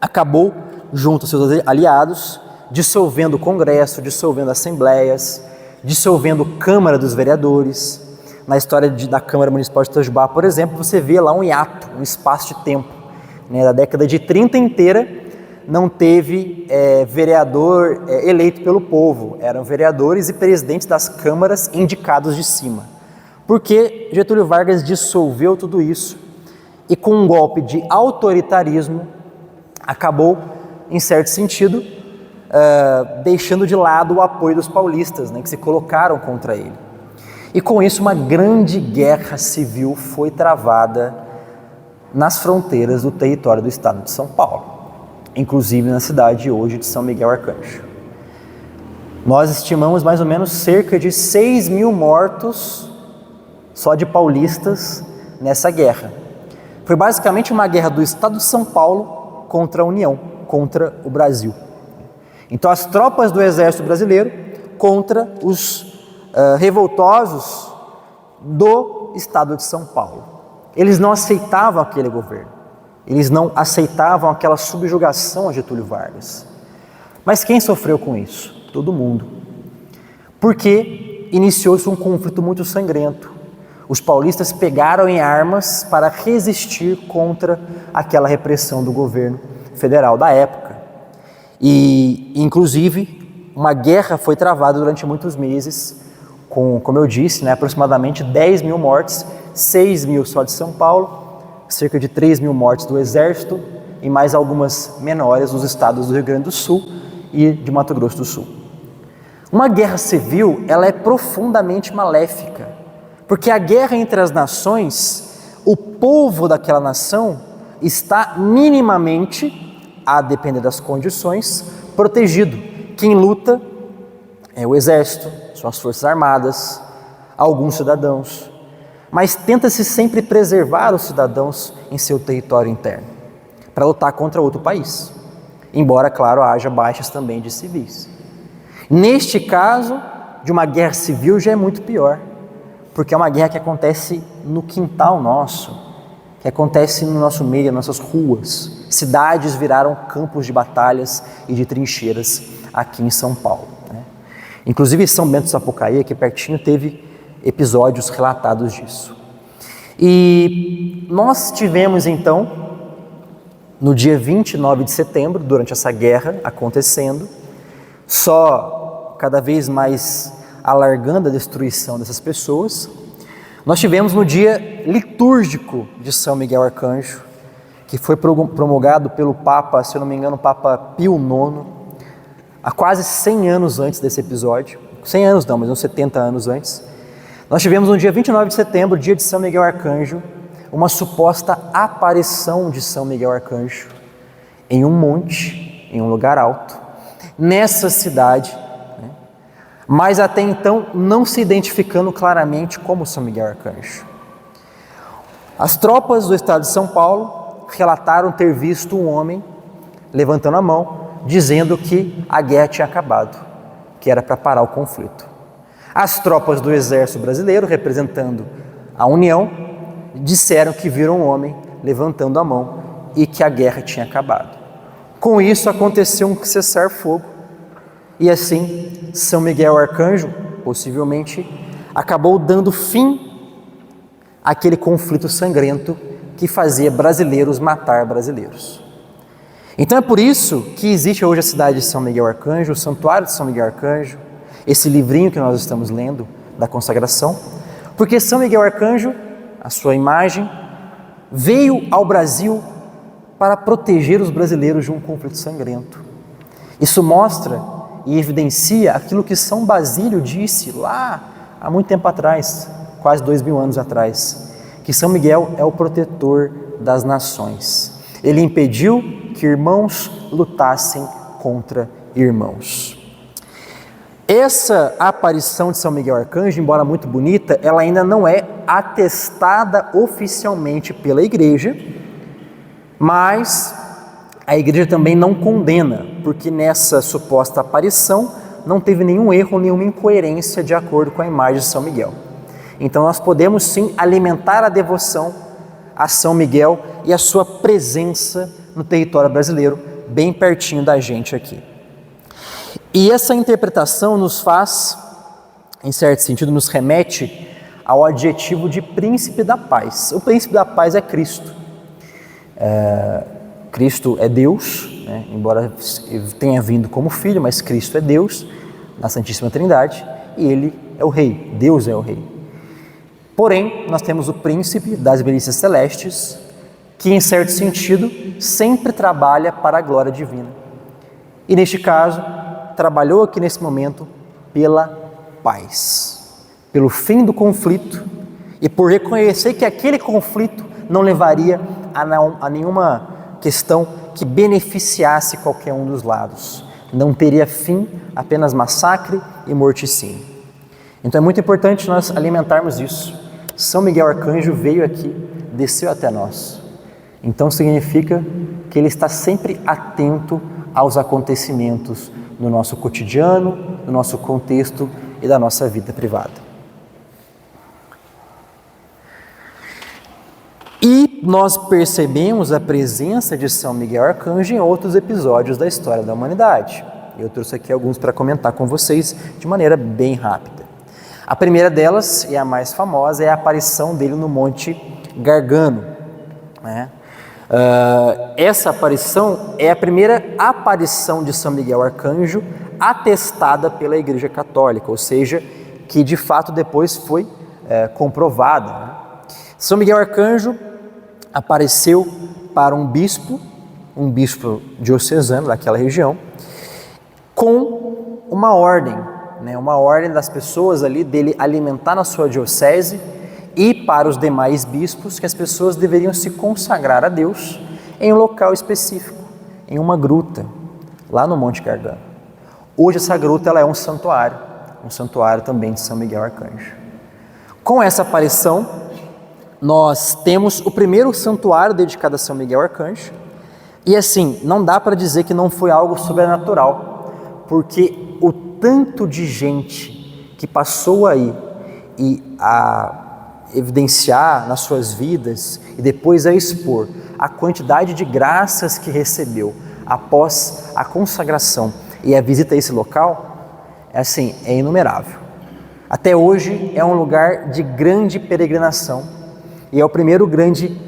acabou, junto aos seus aliados, dissolvendo o Congresso, dissolvendo assembleias, dissolvendo a Câmara dos Vereadores. Na história da Câmara Municipal de Itajubá, por exemplo, você vê lá um hiato, um espaço de tempo. Da década de 30 inteira, não teve vereador eleito pelo povo. Eram vereadores e presidentes das câmaras indicados de cima. Porque Getúlio Vargas dissolveu tudo isso e, com um golpe de autoritarismo, acabou, em certo sentido, deixando de lado o apoio dos paulistas, né, que se colocaram contra ele. E com isso uma grande guerra civil foi travada nas fronteiras do território do estado de São Paulo, inclusive na cidade hoje de São Miguel Arcanjo. Nós estimamos mais ou menos cerca de 6.000 mortos só de paulistas nessa guerra. Foi basicamente uma guerra do estado de São Paulo contra a União, contra o Brasil. Então as tropas do exército brasileiro contra os revoltosos do estado de São Paulo. Eles não aceitavam aquele governo, eles não aceitavam aquela subjugação a Getúlio Vargas. Mas quem sofreu com isso? Todo mundo. Porque iniciou-se um conflito muito sangrento. Os paulistas pegaram em armas para resistir contra aquela repressão do governo federal da época. E, inclusive, uma guerra foi travada durante muitos meses, com, como eu disse, aproximadamente 10 mil mortes, 6 mil só de São Paulo, cerca de 3 mil mortes do Exército e mais algumas menores dos estados do Rio Grande do Sul e de Mato Grosso do Sul. Uma guerra civil, ela é profundamente maléfica, porque a guerra entre as nações, o povo daquela nação está minimamente, a depender das condições, protegido. Quem luta é o Exército, são as Forças Armadas, alguns cidadãos, mas tenta-se sempre preservar os cidadãos em seu território interno, para lutar contra outro país, embora, claro, haja baixas também de civis. Neste caso, de uma guerra civil já é muito pior, porque é uma guerra que acontece no quintal nosso, que acontece no nosso meio, nas nossas ruas. Cidades viraram campos de batalhas e de trincheiras aqui em São Paulo. Inclusive São Bento do Sapucaí, aqui pertinho, teve episódios relatados disso. E nós tivemos então, no dia 29 de setembro, durante essa guerra acontecendo, só cada vez mais alargando a destruição dessas pessoas, nós tivemos no dia litúrgico de São Miguel Arcanjo, que foi promulgado pelo Papa, se eu não me engano, o Papa Pio IX, há quase 100 anos antes desse episódio, 100 anos não, mas uns 70 anos antes. Nós tivemos no dia 29 de setembro, dia de São Miguel Arcanjo, uma suposta aparição de São Miguel Arcanjo em um monte, em um lugar alto, nessa cidade, mas até então não se identificando claramente como São Miguel Arcanjo. As tropas do estado de São Paulo relataram ter visto um homem levantando a mão, dizendo que a guerra tinha acabado, que era para parar o conflito. As tropas do exército brasileiro, representando a União, disseram que viram um homem levantando a mão e que a guerra tinha acabado. Com isso aconteceu um cessar-fogo e assim São Miguel Arcanjo, possivelmente, acabou dando fim àquele conflito sangrento que fazia brasileiros matar brasileiros. Então é por isso que existe hoje a cidade de São Miguel Arcanjo, o Santuário de São Miguel Arcanjo, esse livrinho que nós estamos lendo da consagração, porque São Miguel Arcanjo, a sua imagem, veio ao Brasil para proteger os brasileiros de um conflito sangrento. Isso mostra e evidencia aquilo que São Basílio disse lá há muito tempo atrás, quase 2000 anos atrás, que São Miguel é o protetor das nações. Ele impediu que irmãos lutassem contra irmãos. Essa aparição de São Miguel Arcanjo, embora muito bonita, ela ainda não é atestada oficialmente pela Igreja, mas a Igreja também não condena, porque nessa suposta aparição não teve nenhum erro, nenhuma incoerência de acordo com a imagem de São Miguel. Então nós podemos sim alimentar a devoção a São Miguel e a sua presença no território brasileiro, bem pertinho da gente aqui. E essa interpretação nos faz, em certo sentido, nos remete ao adjetivo de príncipe da paz. O príncipe da paz é Cristo. Cristo é Deus, embora tenha vindo como filho, mas Cristo é Deus, na Santíssima Trindade, e Ele é o Rei, Deus é o Rei. Porém, nós temos o príncipe das milícias celestes, que em certo sentido sempre trabalha para a glória divina. E neste caso, trabalhou aqui nesse momento pela paz, pelo fim do conflito e por reconhecer que aquele conflito não levaria a nenhuma questão que beneficiasse qualquer um dos lados. Não teria fim, apenas massacre e morticínio. Então é muito importante nós alimentarmos isso. São Miguel Arcanjo veio aqui, desceu até nós. Então significa que ele está sempre atento aos acontecimentos no nosso cotidiano, no nosso contexto e da nossa vida privada. E nós percebemos a presença de São Miguel Arcanjo em outros episódios da história da humanidade. Eu trouxe aqui alguns para comentar com vocês de maneira bem rápida. A primeira delas, e a mais famosa, é a aparição dele no Monte Gargano. Essa aparição é a primeira aparição de São Miguel Arcanjo atestada pela Igreja Católica, ou seja, que de fato depois foi comprovada, né? São Miguel Arcanjo apareceu para um bispo diocesano daquela região, com uma ordem, né? Uma ordem das pessoas ali dele alimentar na sua diocese, e para os demais bispos que as pessoas deveriam se consagrar a Deus em um local específico, em uma gruta, lá no Monte Gargano. Hoje essa gruta ela é um santuário também de São Miguel Arcanjo. Com essa aparição, nós temos o primeiro santuário dedicado a São Miguel Arcanjo, e assim, não dá para dizer que não foi algo sobrenatural, porque o tanto de gente que passou aí e a evidenciar nas suas vidas e depois a expor a quantidade de graças que recebeu após a consagração e a visita a esse local, é inumerável. Até hoje é um lugar de grande peregrinação e é o primeiro grande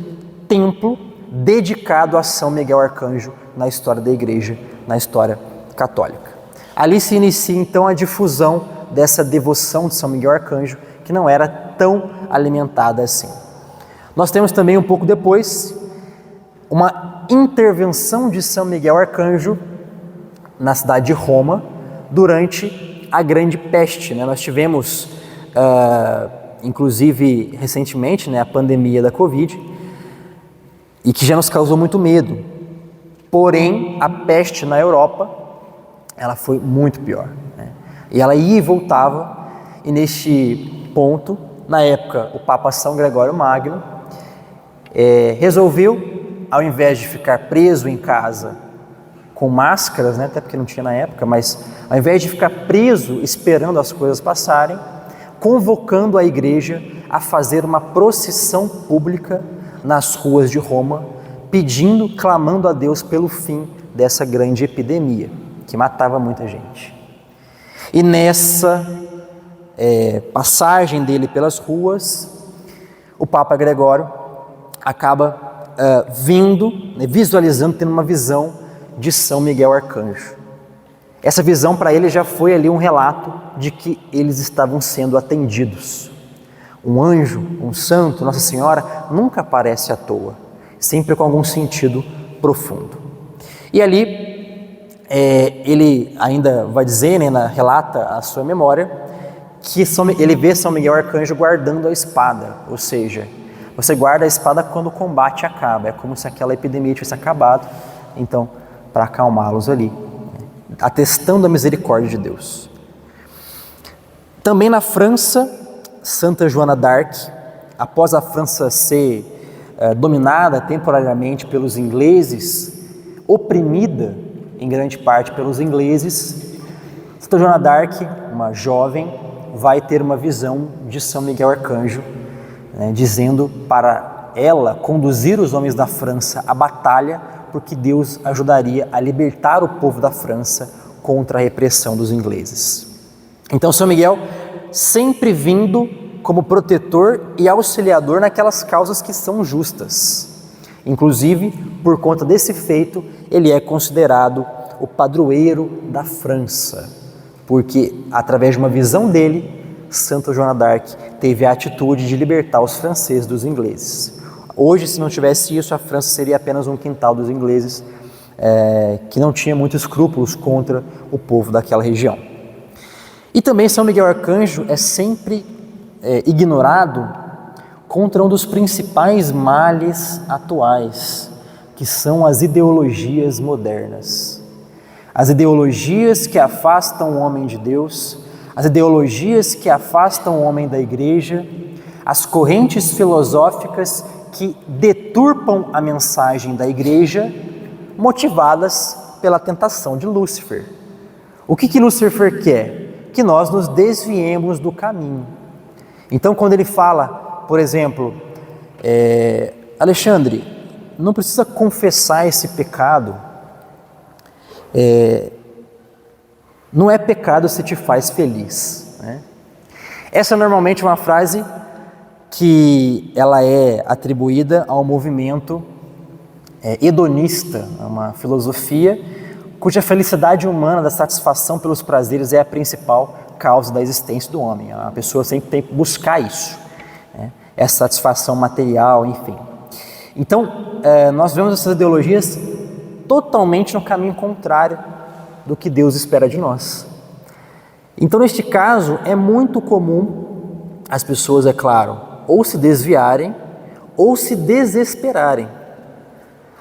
templo dedicado a São Miguel Arcanjo na história da Igreja, na história católica. Ali se inicia então a difusão dessa devoção de São Miguel Arcanjo, que não era tão alimentada assim. Nós temos também um pouco depois uma intervenção de São Miguel Arcanjo na cidade de Roma durante a Grande Peste, né? Nós tivemos, inclusive recentemente, né, a pandemia da Covid, e que já nos causou muito medo. Porém, a peste na Europa, ela foi muito pior, né? E ela ia e voltava, e neste ponto, na época, o Papa São Gregório Magno resolveu, ao invés de ficar preso em casa com máscaras, né, até porque não tinha na época, mas ao invés de ficar preso esperando as coisas passarem, convocando a igreja a fazer uma procissão pública nas ruas de Roma, pedindo, clamando a Deus pelo fim dessa grande epidemia, que matava muita gente. E nessa passagem dele pelas ruas, o Papa Gregório acaba visualizando, tendo uma visão de São Miguel Arcanjo. Essa visão para ele já foi ali um relato de que eles estavam sendo atendidos. Um anjo, um santo, Nossa Senhora, nunca aparece à toa, sempre com algum sentido profundo. E ali, ele ainda vai dizer, né, relata a sua memória, que ele vê São Miguel Arcanjo guardando a espada, ou seja, você guarda a espada quando o combate acaba, é como se aquela epidemia tivesse acabado, então, para acalmá-los ali, atestando a misericórdia de Deus. Também na França, Santa Joana d'Arc, após a França ser dominada temporariamente pelos ingleses, oprimida em grande parte pelos ingleses, Santa Joana d'Arc, uma jovem, vai ter uma visão de São Miguel Arcanjo, né, dizendo para ela conduzir os homens da França à batalha, porque Deus ajudaria a libertar o povo da França contra a repressão dos ingleses. Então São Miguel sempre vindo como protetor e auxiliador naquelas causas que são justas. Inclusive, por conta desse feito, ele é considerado o padroeiro da França, porque através de uma visão dele, Santa Joana d'Arc teve a atitude de libertar os franceses dos ingleses. Hoje, se não tivesse isso, a França seria apenas um quintal dos ingleses, que não tinha muitos escrúpulos contra o povo daquela região. E também São Miguel Arcanjo é sempre ignorado contra um dos principais males atuais, que são as ideologias modernas. As ideologias que afastam o homem de Deus, as ideologias que afastam o homem da igreja, as correntes filosóficas que deturpam a mensagem da igreja, motivadas pela tentação de Lúcifer. O que Lúcifer quer? Que nós nos desviemos do caminho. Então, quando ele fala, por exemplo, Alexandre, não precisa confessar esse pecado, não é pecado se te faz feliz, né? Essa normalmente é uma frase que ela é atribuída ao movimento hedonista, a uma filosofia cuja felicidade humana da satisfação pelos prazeres é a principal causa da existência do homem. A pessoa sempre tem que buscar isso, né? Essa satisfação material, enfim. Então, nós vemos essas ideologias totalmente no caminho contrário do que Deus espera de nós. Então, neste caso, é muito comum as pessoas, é claro, ou se desviarem ou se desesperarem.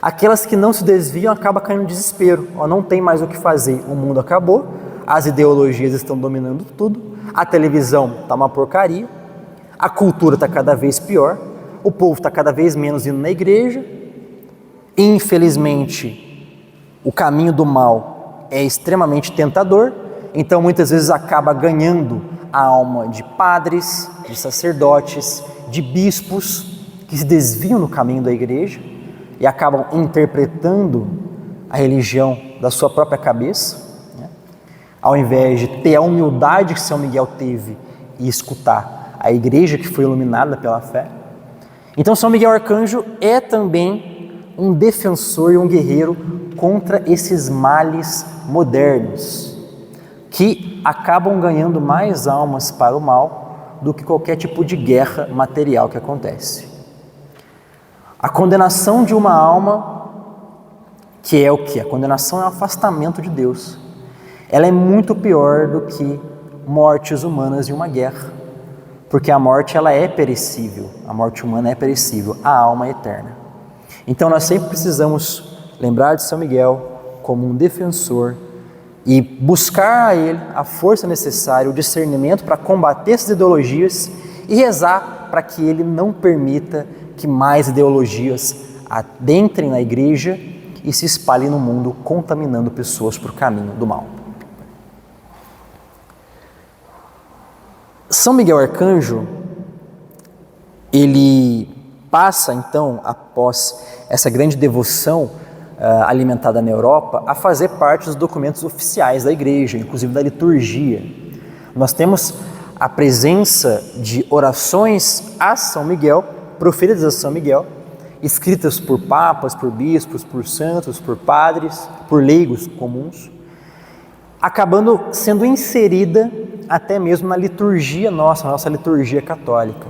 Aquelas que não se desviam acabam caindo no desespero, não tem mais o que fazer, o mundo acabou, as ideologias estão dominando tudo, a televisão está uma porcaria, a cultura está cada vez pior, o povo está cada vez menos indo na igreja, infelizmente o caminho do mal é extremamente tentador, então muitas vezes acaba ganhando a alma de padres, de sacerdotes, de bispos que se desviam no caminho da igreja e acabam interpretando a religião da sua própria cabeça, né? Ao invés de ter a humildade que São Miguel teve e escutar a igreja que foi iluminada pela fé. Então São Miguel Arcanjo é também um defensor e um guerreiro contra esses males modernos, que acabam ganhando mais almas para o mal do que qualquer tipo de guerra material que acontece. A condenação de uma alma, que é o que? A condenação é o afastamento de Deus. Ela é muito pior do que mortes humanas em uma guerra, porque a morte ela é perecível, a morte humana é perecível, a alma é eterna. Então nós sempre precisamos lembrar de São Miguel como um defensor e buscar a ele a força necessária, o discernimento para combater essas ideologias e rezar para que ele não permita que mais ideologias adentrem na igreja e se espalhem no mundo, contaminando pessoas por caminho do mal. São Miguel Arcanjo, ele passa então, após essa grande devoção alimentada na Europa, a fazer parte dos documentos oficiais da igreja, inclusive da liturgia. Nós temos a presença de orações a São Miguel, proferidas a São Miguel, escritas por papas, por bispos, por santos, por padres, por leigos comuns, acabando sendo inserida até mesmo na liturgia nossa, na nossa liturgia católica.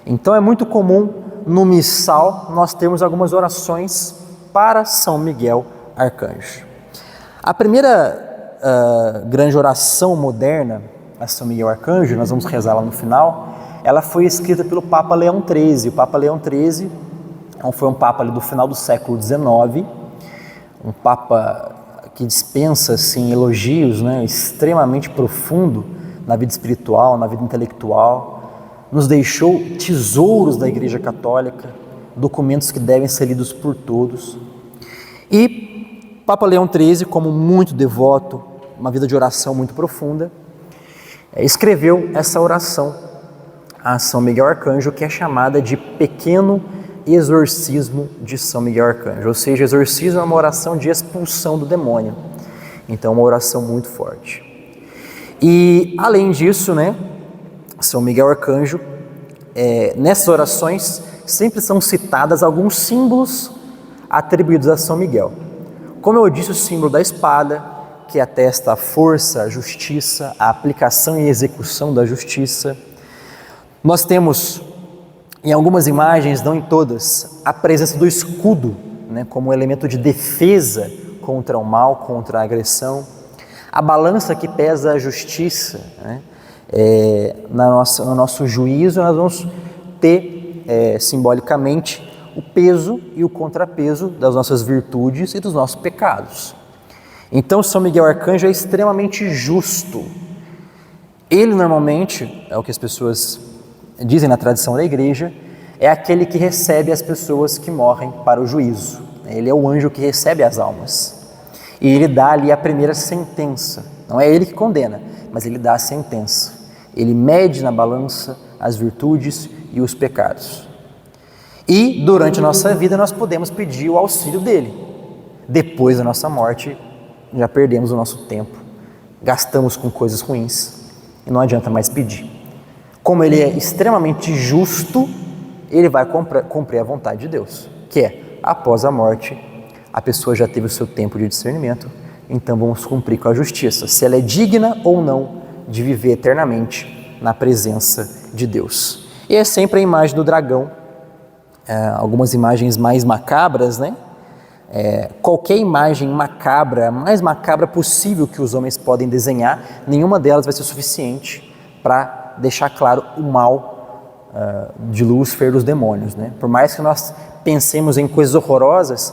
Então é muito comum no missal nós termos algumas orações para São Miguel Arcanjo. A primeira grande oração moderna a São Miguel Arcanjo, nós vamos rezar lá no final, ela foi escrita pelo Papa Leão XIII. O Papa Leão XIII foi um Papa ali do final do século XIX, um Papa que dispensa assim, elogios, né, extremamente profundo na vida espiritual, na vida intelectual, nos deixou tesouros da Igreja Católica, documentos que devem ser lidos por todos. E Papa Leão XIII, como muito devoto, uma vida de oração muito profunda, escreveu essa oração a São Miguel Arcanjo, que é chamada de Pequeno Exorcismo de São Miguel Arcanjo, ou seja, exorcismo é uma oração de expulsão do demônio, então uma oração muito forte. E além disso, né, São Miguel Arcanjo, nessas orações sempre são citadas alguns símbolos atribuídos a São Miguel. Como eu disse, o símbolo da espada, que atesta a força, a justiça, a aplicação e execução da justiça. Nós temos, em algumas imagens, não em todas, a presença do escudo, né, como elemento de defesa contra o mal, contra a agressão. A balança que pesa a justiça, né, no nosso juízo nós vamos ter simbolicamente o peso e o contrapeso das nossas virtudes e dos nossos pecados. Então São Miguel Arcanjo é extremamente justo. Ele normalmente, é o que as pessoas dizem na tradição da igreja, é aquele que recebe as pessoas que morrem para o juízo. Ele é o anjo que recebe as almas. E ele dá ali a primeira sentença. Não é ele que condena, mas ele dá a sentença. Ele mede na balança as virtudes e os pecados. E durante a nossa vida nós podemos pedir o auxílio dele. Depois da nossa morte, já perdemos o nosso tempo, gastamos com coisas ruins e não adianta mais pedir. Como ele é extremamente justo, ele vai cumprir a vontade de Deus, que é, após a morte, a pessoa já teve o seu tempo de discernimento, então vamos cumprir com a justiça, se ela é digna ou não de viver eternamente na presença de Deus. E é sempre a imagem do dragão, algumas imagens mais macabras, né? Qualquer imagem macabra, a mais macabra possível que os homens podem desenhar, nenhuma delas vai ser suficiente para deixar claro o mal de Lúcifer, dos demônios, né? Por mais que nós pensemos em coisas horrorosas,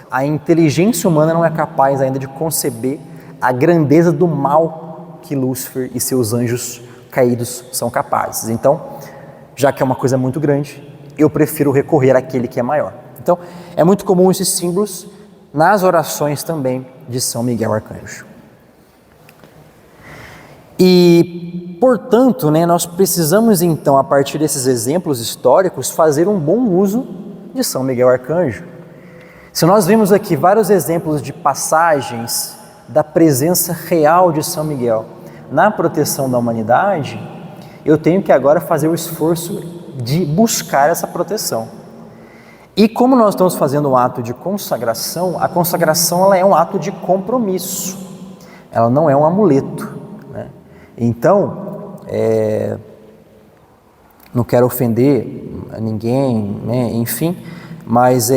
a inteligência humana não é capaz ainda de conceber a grandeza do mal que Lúcifer e seus anjos caídos são capazes. Então, já que é uma coisa muito grande, eu prefiro recorrer àquele que é maior. Então, é muito comum esses símbolos nas orações também de São Miguel Arcanjo. E, portanto, né, nós precisamos então, a partir desses exemplos históricos, fazer um bom uso de São Miguel Arcanjo. Se nós vimos aqui vários exemplos de passagens da presença real de São Miguel na proteção da humanidade, eu tenho que agora fazer o esforço de buscar essa proteção. E como nós estamos fazendo um ato de consagração, a consagração ela é um ato de compromisso, ela não é um amuleto, né? Então, não quero ofender a ninguém, né? Enfim, mas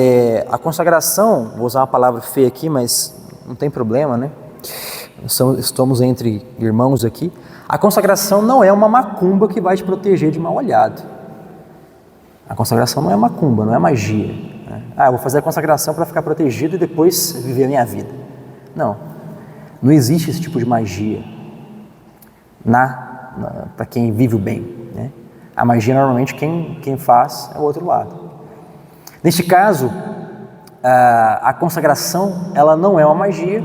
a consagração, vou usar uma palavra feia aqui, mas não tem problema, né? Estamos entre irmãos aqui. A consagração não é uma macumba que vai te proteger de mal olhado. A consagração não é macumba, não é magia, né? Eu vou fazer a consagração para ficar protegido e depois viver a minha vida. Não existe esse tipo de magia para quem vive o bem, né? A magia normalmente quem faz é o outro lado. Neste caso, a consagração ela não é uma magia,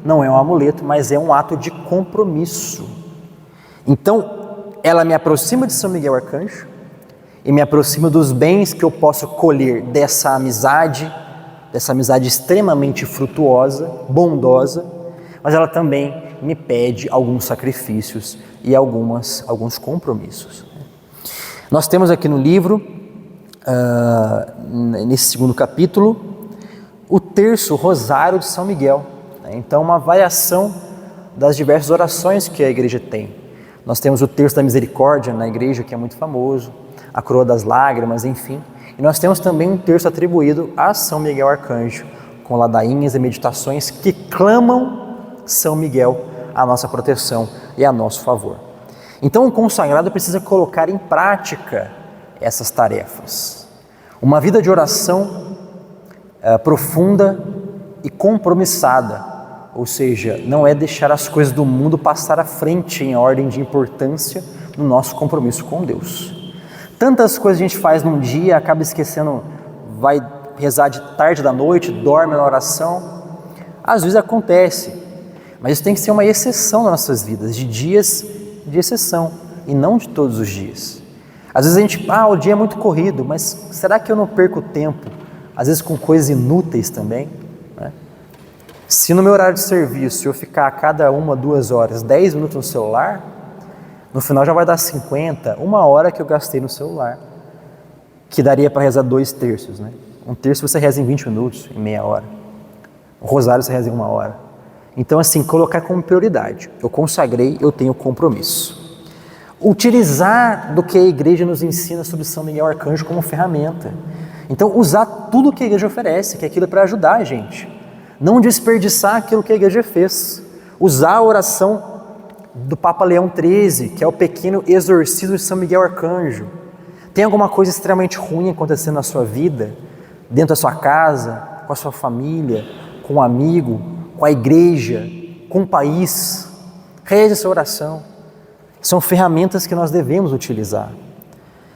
não é um amuleto, mas é um ato de compromisso. Então, ela me aproxima de São Miguel Arcanjo e me aproxima dos bens que eu posso colher dessa amizade extremamente frutuosa, bondosa, mas ela também me pede alguns sacrifícios e alguns compromissos. Nós temos aqui no livro, nesse segundo capítulo, o terço rosário de São Miguel. Então, uma variação das diversas orações que a igreja tem. Nós temos o terço da misericórdia na igreja, que é muito famoso, a coroa das lágrimas, enfim. E nós temos também um terço atribuído a São Miguel Arcanjo, com ladainhas e meditações que clamam São Miguel a nossa proteção e a nosso favor. Então, o consagrado precisa colocar em prática essas tarefas. Uma vida de oração profunda e compromissada, ou seja, não é deixar as coisas do mundo passar à frente em ordem de importância no nosso compromisso com Deus. Tantas coisas a gente faz num dia, acaba esquecendo, vai rezar de tarde da noite, dorme na oração. Às vezes acontece, mas isso tem que ser uma exceção nas nossas vidas, de dias de exceção e não de todos os dias. Às vezes a gente, o dia é muito corrido, mas será que eu não perco tempo, às vezes com coisas inúteis também, né? Se no meu horário de serviço eu ficar a cada 1, 2 horas, 10 minutos no celular, no final já vai dar 50, 1 hora que eu gastei no celular, que daria para rezar 2 terços, né? Um terço você reza em 20 minutos, em meia hora. O rosário você reza em 1 hora. Então, assim, colocar como prioridade. Eu consagrei, eu tenho compromisso. Utilizar do que a igreja nos ensina sobre São Miguel Arcanjo como ferramenta. Então, usar tudo que a igreja oferece, que é aquilo para ajudar a gente. Não desperdiçar aquilo que a igreja fez. Usar a oração do Papa Leão XIII, que é o pequeno exorcismo de São Miguel Arcanjo. Tem alguma coisa extremamente ruim acontecendo na sua vida, dentro da sua casa, com a sua família, com um amigo, com a igreja, com o país? Reze essa oração. São ferramentas que nós devemos utilizar.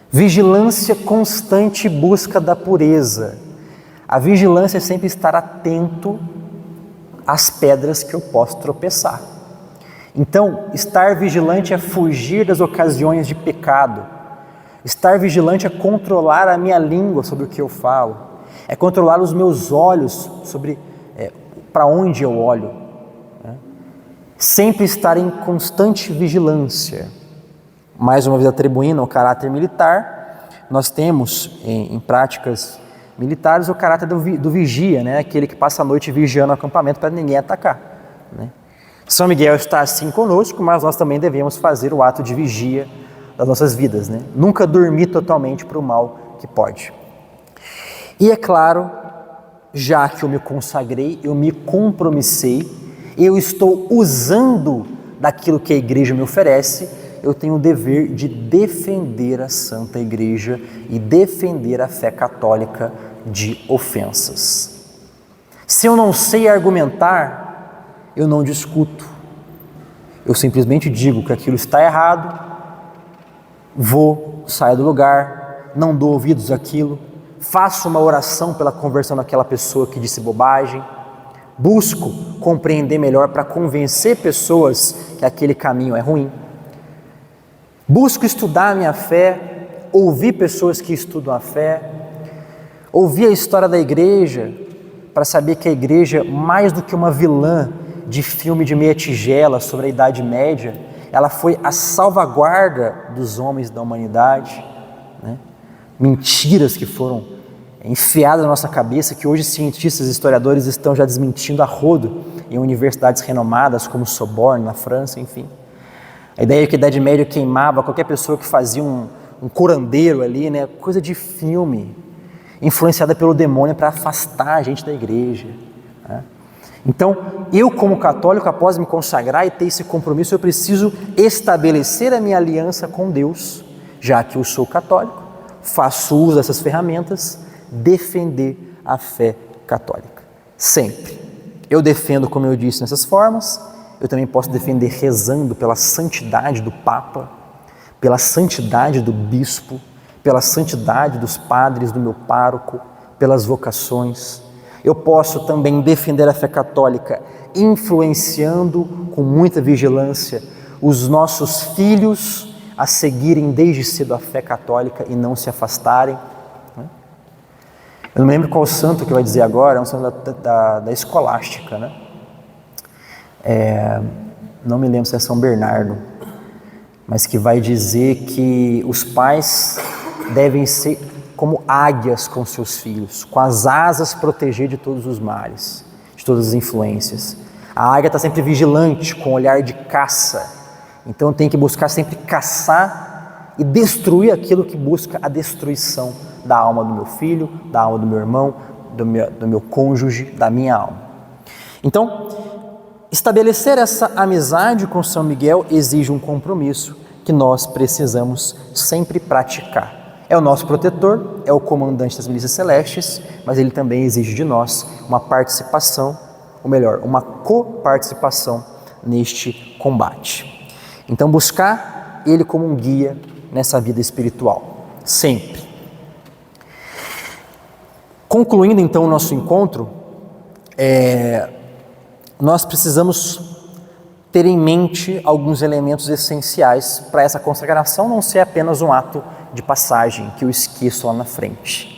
Vigilância constante e busca da pureza. A vigilância é sempre estar atento às pedras que eu posso tropeçar. Então, estar vigilante é fugir das ocasiões de pecado. Estar vigilante é controlar a minha língua sobre o que eu falo. É controlar os meus olhos sobre para onde eu olho. Né? Sempre estar em constante vigilância. Mais uma vez atribuindo ao caráter militar, nós temos em práticas militares o caráter do vigia, né? Aquele que passa a noite vigiando o acampamento para ninguém atacar. né? São Miguel está assim conosco, mas nós também devemos fazer o ato de vigia das nossas vidas, né? Nunca dormir totalmente para o mal que pode. E é claro, já que eu me consagrei, eu me compromissei, eu estou usando daquilo que a igreja me oferece, eu tenho o dever de defender a Santa Igreja e defender a fé católica de ofensas. Se eu não sei argumentar, eu não discuto. Eu simplesmente digo que aquilo está errado, saio do lugar, não dou ouvidos àquilo, faço uma oração pela conversão daquela pessoa que disse bobagem, busco compreender melhor para convencer pessoas que aquele caminho é ruim. Busco estudar a minha fé, ouvir pessoas que estudam a fé, ouvir a história da igreja, para saber que a igreja, mais do que uma vilã de filme de meia tigela sobre a Idade Média, ela foi a salvaguarda dos homens da humanidade, né? Mentiras que foram enfiadas na nossa cabeça, que hoje cientistas e historiadores estão já desmentindo a rodo em universidades renomadas como Sorbonne, na França, enfim. A ideia é que a Idade Média queimava qualquer pessoa que fazia um curandeiro ali, né? Coisa de filme, influenciada pelo demônio para afastar a gente da igreja, né? Então, eu como católico, após me consagrar e ter esse compromisso, eu preciso estabelecer a minha aliança com Deus, já que eu sou católico, faço uso dessas ferramentas, defender a fé católica. Sempre. Eu defendo, como eu disse, nessas formas, eu também posso defender rezando pela santidade do Papa, pela santidade do bispo, pela santidade dos padres do meu pároco, pelas vocações. Eu posso também defender a fé católica influenciando com muita vigilância os nossos filhos a seguirem desde cedo a fé católica e não se afastarem. Eu não me lembro qual santo que vai dizer agora, é um santo da escolástica, né? Não me lembro se é São Bernardo, mas que vai dizer que os pais devem ser como águias com seus filhos, com as asas proteger de todos os males, de todas as influências. A águia está sempre vigilante, com olhar de caça, então tem que buscar sempre caçar e destruir aquilo que busca a destruição da alma do meu filho, da alma do meu irmão, do meu cônjuge, da minha alma. Então, estabelecer essa amizade com São Miguel exige um compromisso que nós precisamos sempre praticar. É o nosso protetor, é o comandante das milícias celestes, mas ele também exige de nós uma participação, ou melhor, uma coparticipação neste combate. Então, buscar ele como um guia nessa vida espiritual, sempre. Concluindo então o nosso encontro, nós precisamos ter em mente alguns elementos essenciais para essa consagração não ser apenas um ato de passagem que eu esqueço lá na frente.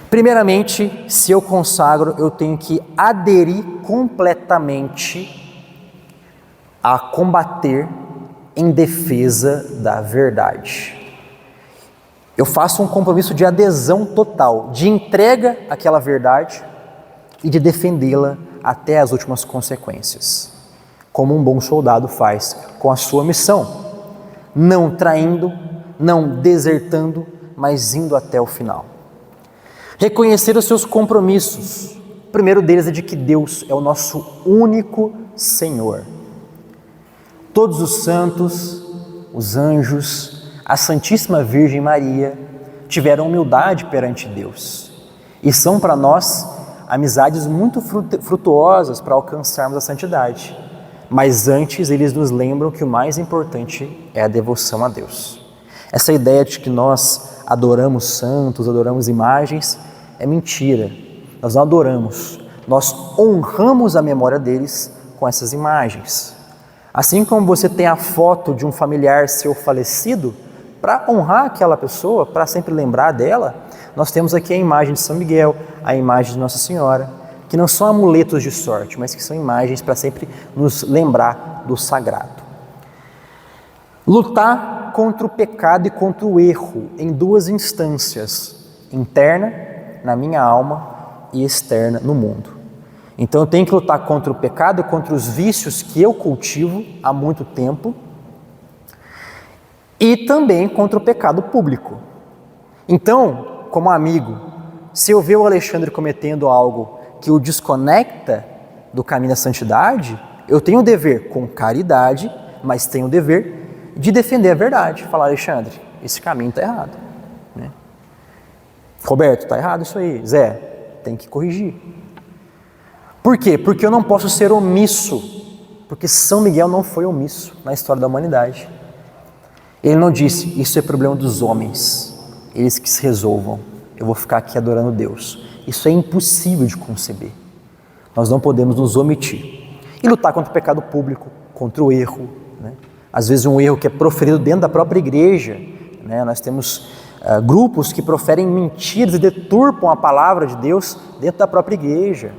Primeiramente, se eu consagro, eu tenho que aderir completamente a combater em defesa da verdade. Eu faço um compromisso de adesão total, de entrega àquela verdade e de defendê-la até as últimas consequências, como um bom soldado faz com a sua missão, não traindo, não desertando, mas indo até o final. Reconhecer os seus compromissos. O primeiro deles é de que Deus é o nosso único Senhor. Todos os santos, os anjos, a Santíssima Virgem Maria tiveram humildade perante Deus e são para nós amizades muito frutuosas para alcançarmos a santidade. Mas antes eles nos lembram que o mais importante é a devoção a Deus. Essa ideia de que nós adoramos santos, adoramos imagens, é mentira. Nós não adoramos, nós honramos a memória deles com essas imagens. Assim como você tem a foto de um familiar seu falecido, para honrar aquela pessoa, para sempre lembrar dela, nós temos aqui a imagem de São Miguel, a imagem de Nossa Senhora, que não são amuletos de sorte, mas que são imagens para sempre nos lembrar do sagrado. Lutar contra o pecado e contra o erro em duas instâncias, interna, na minha alma, e externa, no mundo. Então eu tenho que lutar contra o pecado e contra os vícios que eu cultivo há muito tempo e também contra o pecado público. Então, como amigo, se eu ver o Alexandre cometendo algo que o desconecta do caminho da santidade, eu tenho o dever, com caridade, mas tenho o dever de defender a verdade. Falar, Alexandre, esse caminho está errado. Né? Roberto, está errado isso aí. Zé, tem que corrigir. Por quê? Porque eu não posso ser omisso, porque São Miguel não foi omisso na história da humanidade. Ele não disse, isso é problema dos homens, eles que se resolvam, eu vou ficar aqui adorando Deus. Isso é impossível de conceber. Nós não podemos nos omitir. E lutar contra o pecado público, contra o erro. Né? Às vezes um erro que é proferido dentro da própria igreja. Né? Nós temos grupos que proferem mentiras e deturpam a palavra de Deus dentro da própria igreja.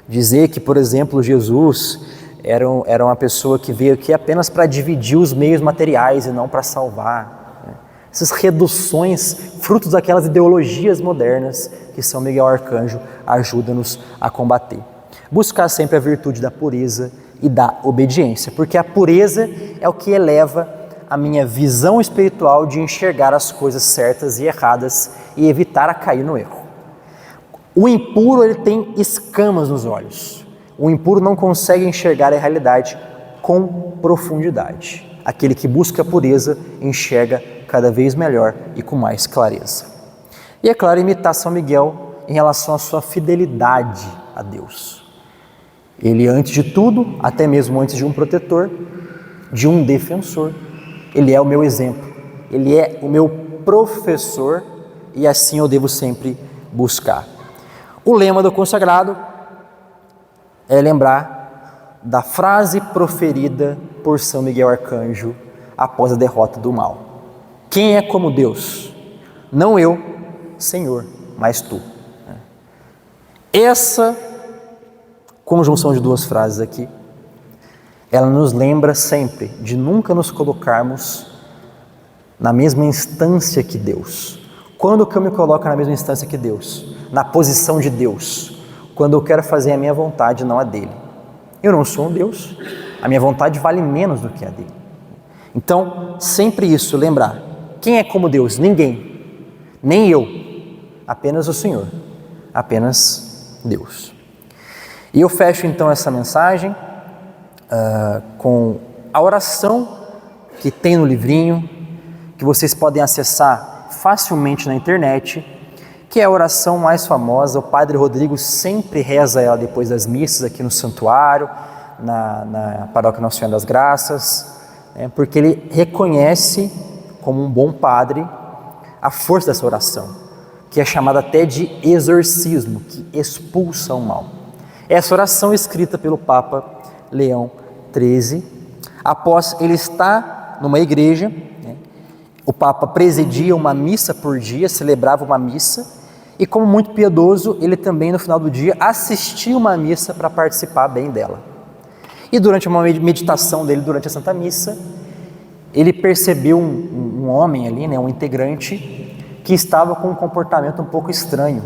Dizer que, por exemplo, Jesus era uma pessoa que veio aqui apenas para dividir os meios materiais e não para salvar. Né? Essas reduções, frutos daquelas ideologias modernas que São Miguel Arcanjo ajuda-nos a combater. Buscar sempre a virtude da pureza e da obediência, porque a pureza é o que eleva a minha visão espiritual de enxergar as coisas certas e erradas e evitar a cair no erro. O impuro, ele tem escamas nos olhos. O impuro não consegue enxergar a realidade com profundidade. Aquele que busca a pureza enxerga cada vez melhor e com mais clareza. E é claro, imitar São Miguel em relação à sua fidelidade a Deus. Ele, antes de tudo, até mesmo antes de um protetor, de um defensor, ele é o meu exemplo, ele é o meu professor e assim eu devo sempre buscar. O lema do consagrado é lembrar da frase proferida por São Miguel Arcanjo após a derrota do mal. Quem é como Deus? Não eu, Senhor, mas tu. Essa conjunção de duas frases aqui, ela nos lembra sempre de nunca nos colocarmos na mesma instância que Deus. Quando que eu me coloco na mesma instância que Deus? Na posição de Deus. Quando eu quero fazer a minha vontade, não a dele. Eu não sou um Deus, a minha vontade vale menos do que a dele. Então, sempre isso, lembrar. Quem é como Deus? Ninguém. Nem eu. Apenas o Senhor. Apenas Deus. E eu fecho então essa mensagem com a oração que tem no livrinho, que vocês podem acessar facilmente na internet, que é a oração mais famosa. O Padre Rodrigo sempre reza ela depois das missas aqui no santuário, na Paróquia Nossa Senhora das Graças, porque ele reconhece como um bom padre a força dessa oração, que é chamada até de exorcismo, que expulsa o mal. Essa oração escrita pelo Papa Leão XIII, após ele estar numa igreja, o Papa presidia uma missa por dia, celebrava uma missa, e como muito piedoso, ele também no final do dia assistia uma missa para participar bem dela. E durante uma meditação dele, durante a Santa Missa, ele percebeu um homem ali, um integrante, que estava com um comportamento um pouco estranho.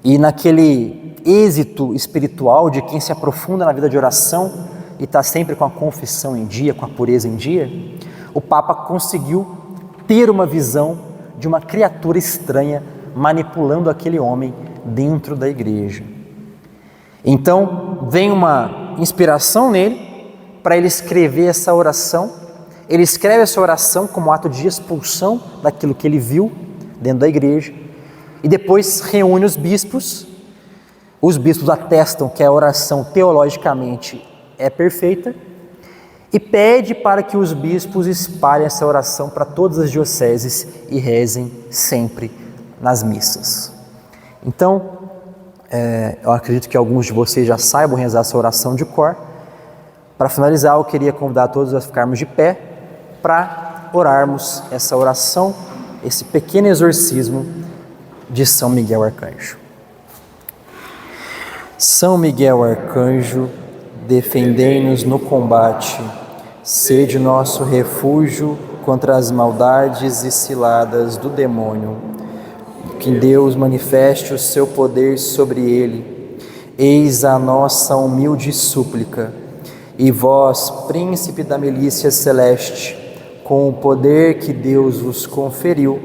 E naquele êxito espiritual de quem se aprofunda na vida de oração e está sempre com a confissão em dia, com a pureza em dia, o Papa conseguiu ter uma visão de uma criatura estranha manipulando aquele homem dentro da igreja. Então vem uma inspiração nele para ele escrever essa oração. Ele escreve essa oração como ato de expulsão daquilo que ele viu dentro da igreja e depois reúne os bispos. Os bispos atestam que a oração teologicamente é perfeita e pede para que os bispos espalhem essa oração para todas as dioceses e rezem sempre nas missas. Então, eu acredito que alguns de vocês já saibam rezar essa oração de cor. Para finalizar, eu queria convidar todos a ficarmos de pé para orarmos essa oração, esse pequeno exorcismo de São Miguel Arcanjo. São Miguel Arcanjo, defendei-nos no combate, sede nosso refúgio contra as maldades e ciladas do demônio. Que Deus manifeste o seu poder sobre ele, eis a nossa humilde súplica. E vós, príncipe da milícia celeste, com o poder que Deus vos conferiu,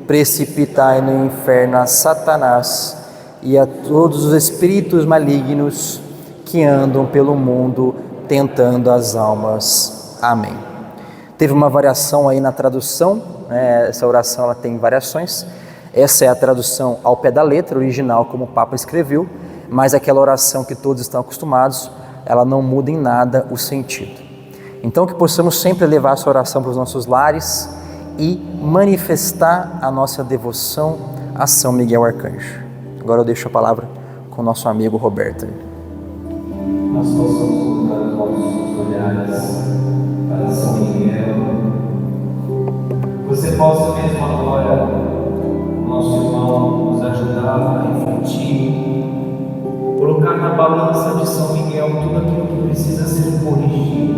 precipitai no inferno a Satanás e a todos os espíritos malignos que andam pelo mundo tentando as almas. Amém. Teve uma variação aí na tradução, essa oração ela tem variações. Essa é a tradução ao pé da letra, original, como o Papa escreveu, mas aquela oração que todos estão acostumados, ela não muda em nada o sentido. Então que possamos sempre levar essa oração para os nossos lares e manifestar a nossa devoção a São Miguel Arcanjo. Agora eu deixo a palavra com o nosso amigo Roberto. Nós possamos colocar os nossos olhares para São Miguel. Você possa mesmo agora, nosso irmão, nos ajudar a refletir, colocar na balança de São Miguel tudo aquilo que precisa ser corrigido,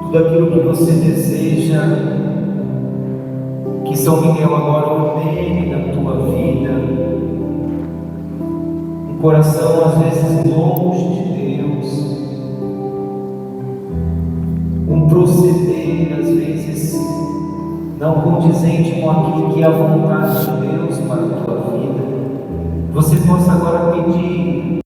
tudo aquilo que você deseja que São Miguel agora ordene na tua vida. Um coração às vezes longe de Deus, um proceder às vezes não condizente com aquilo que é a vontade de Deus para a tua vida. Você possa agora pedir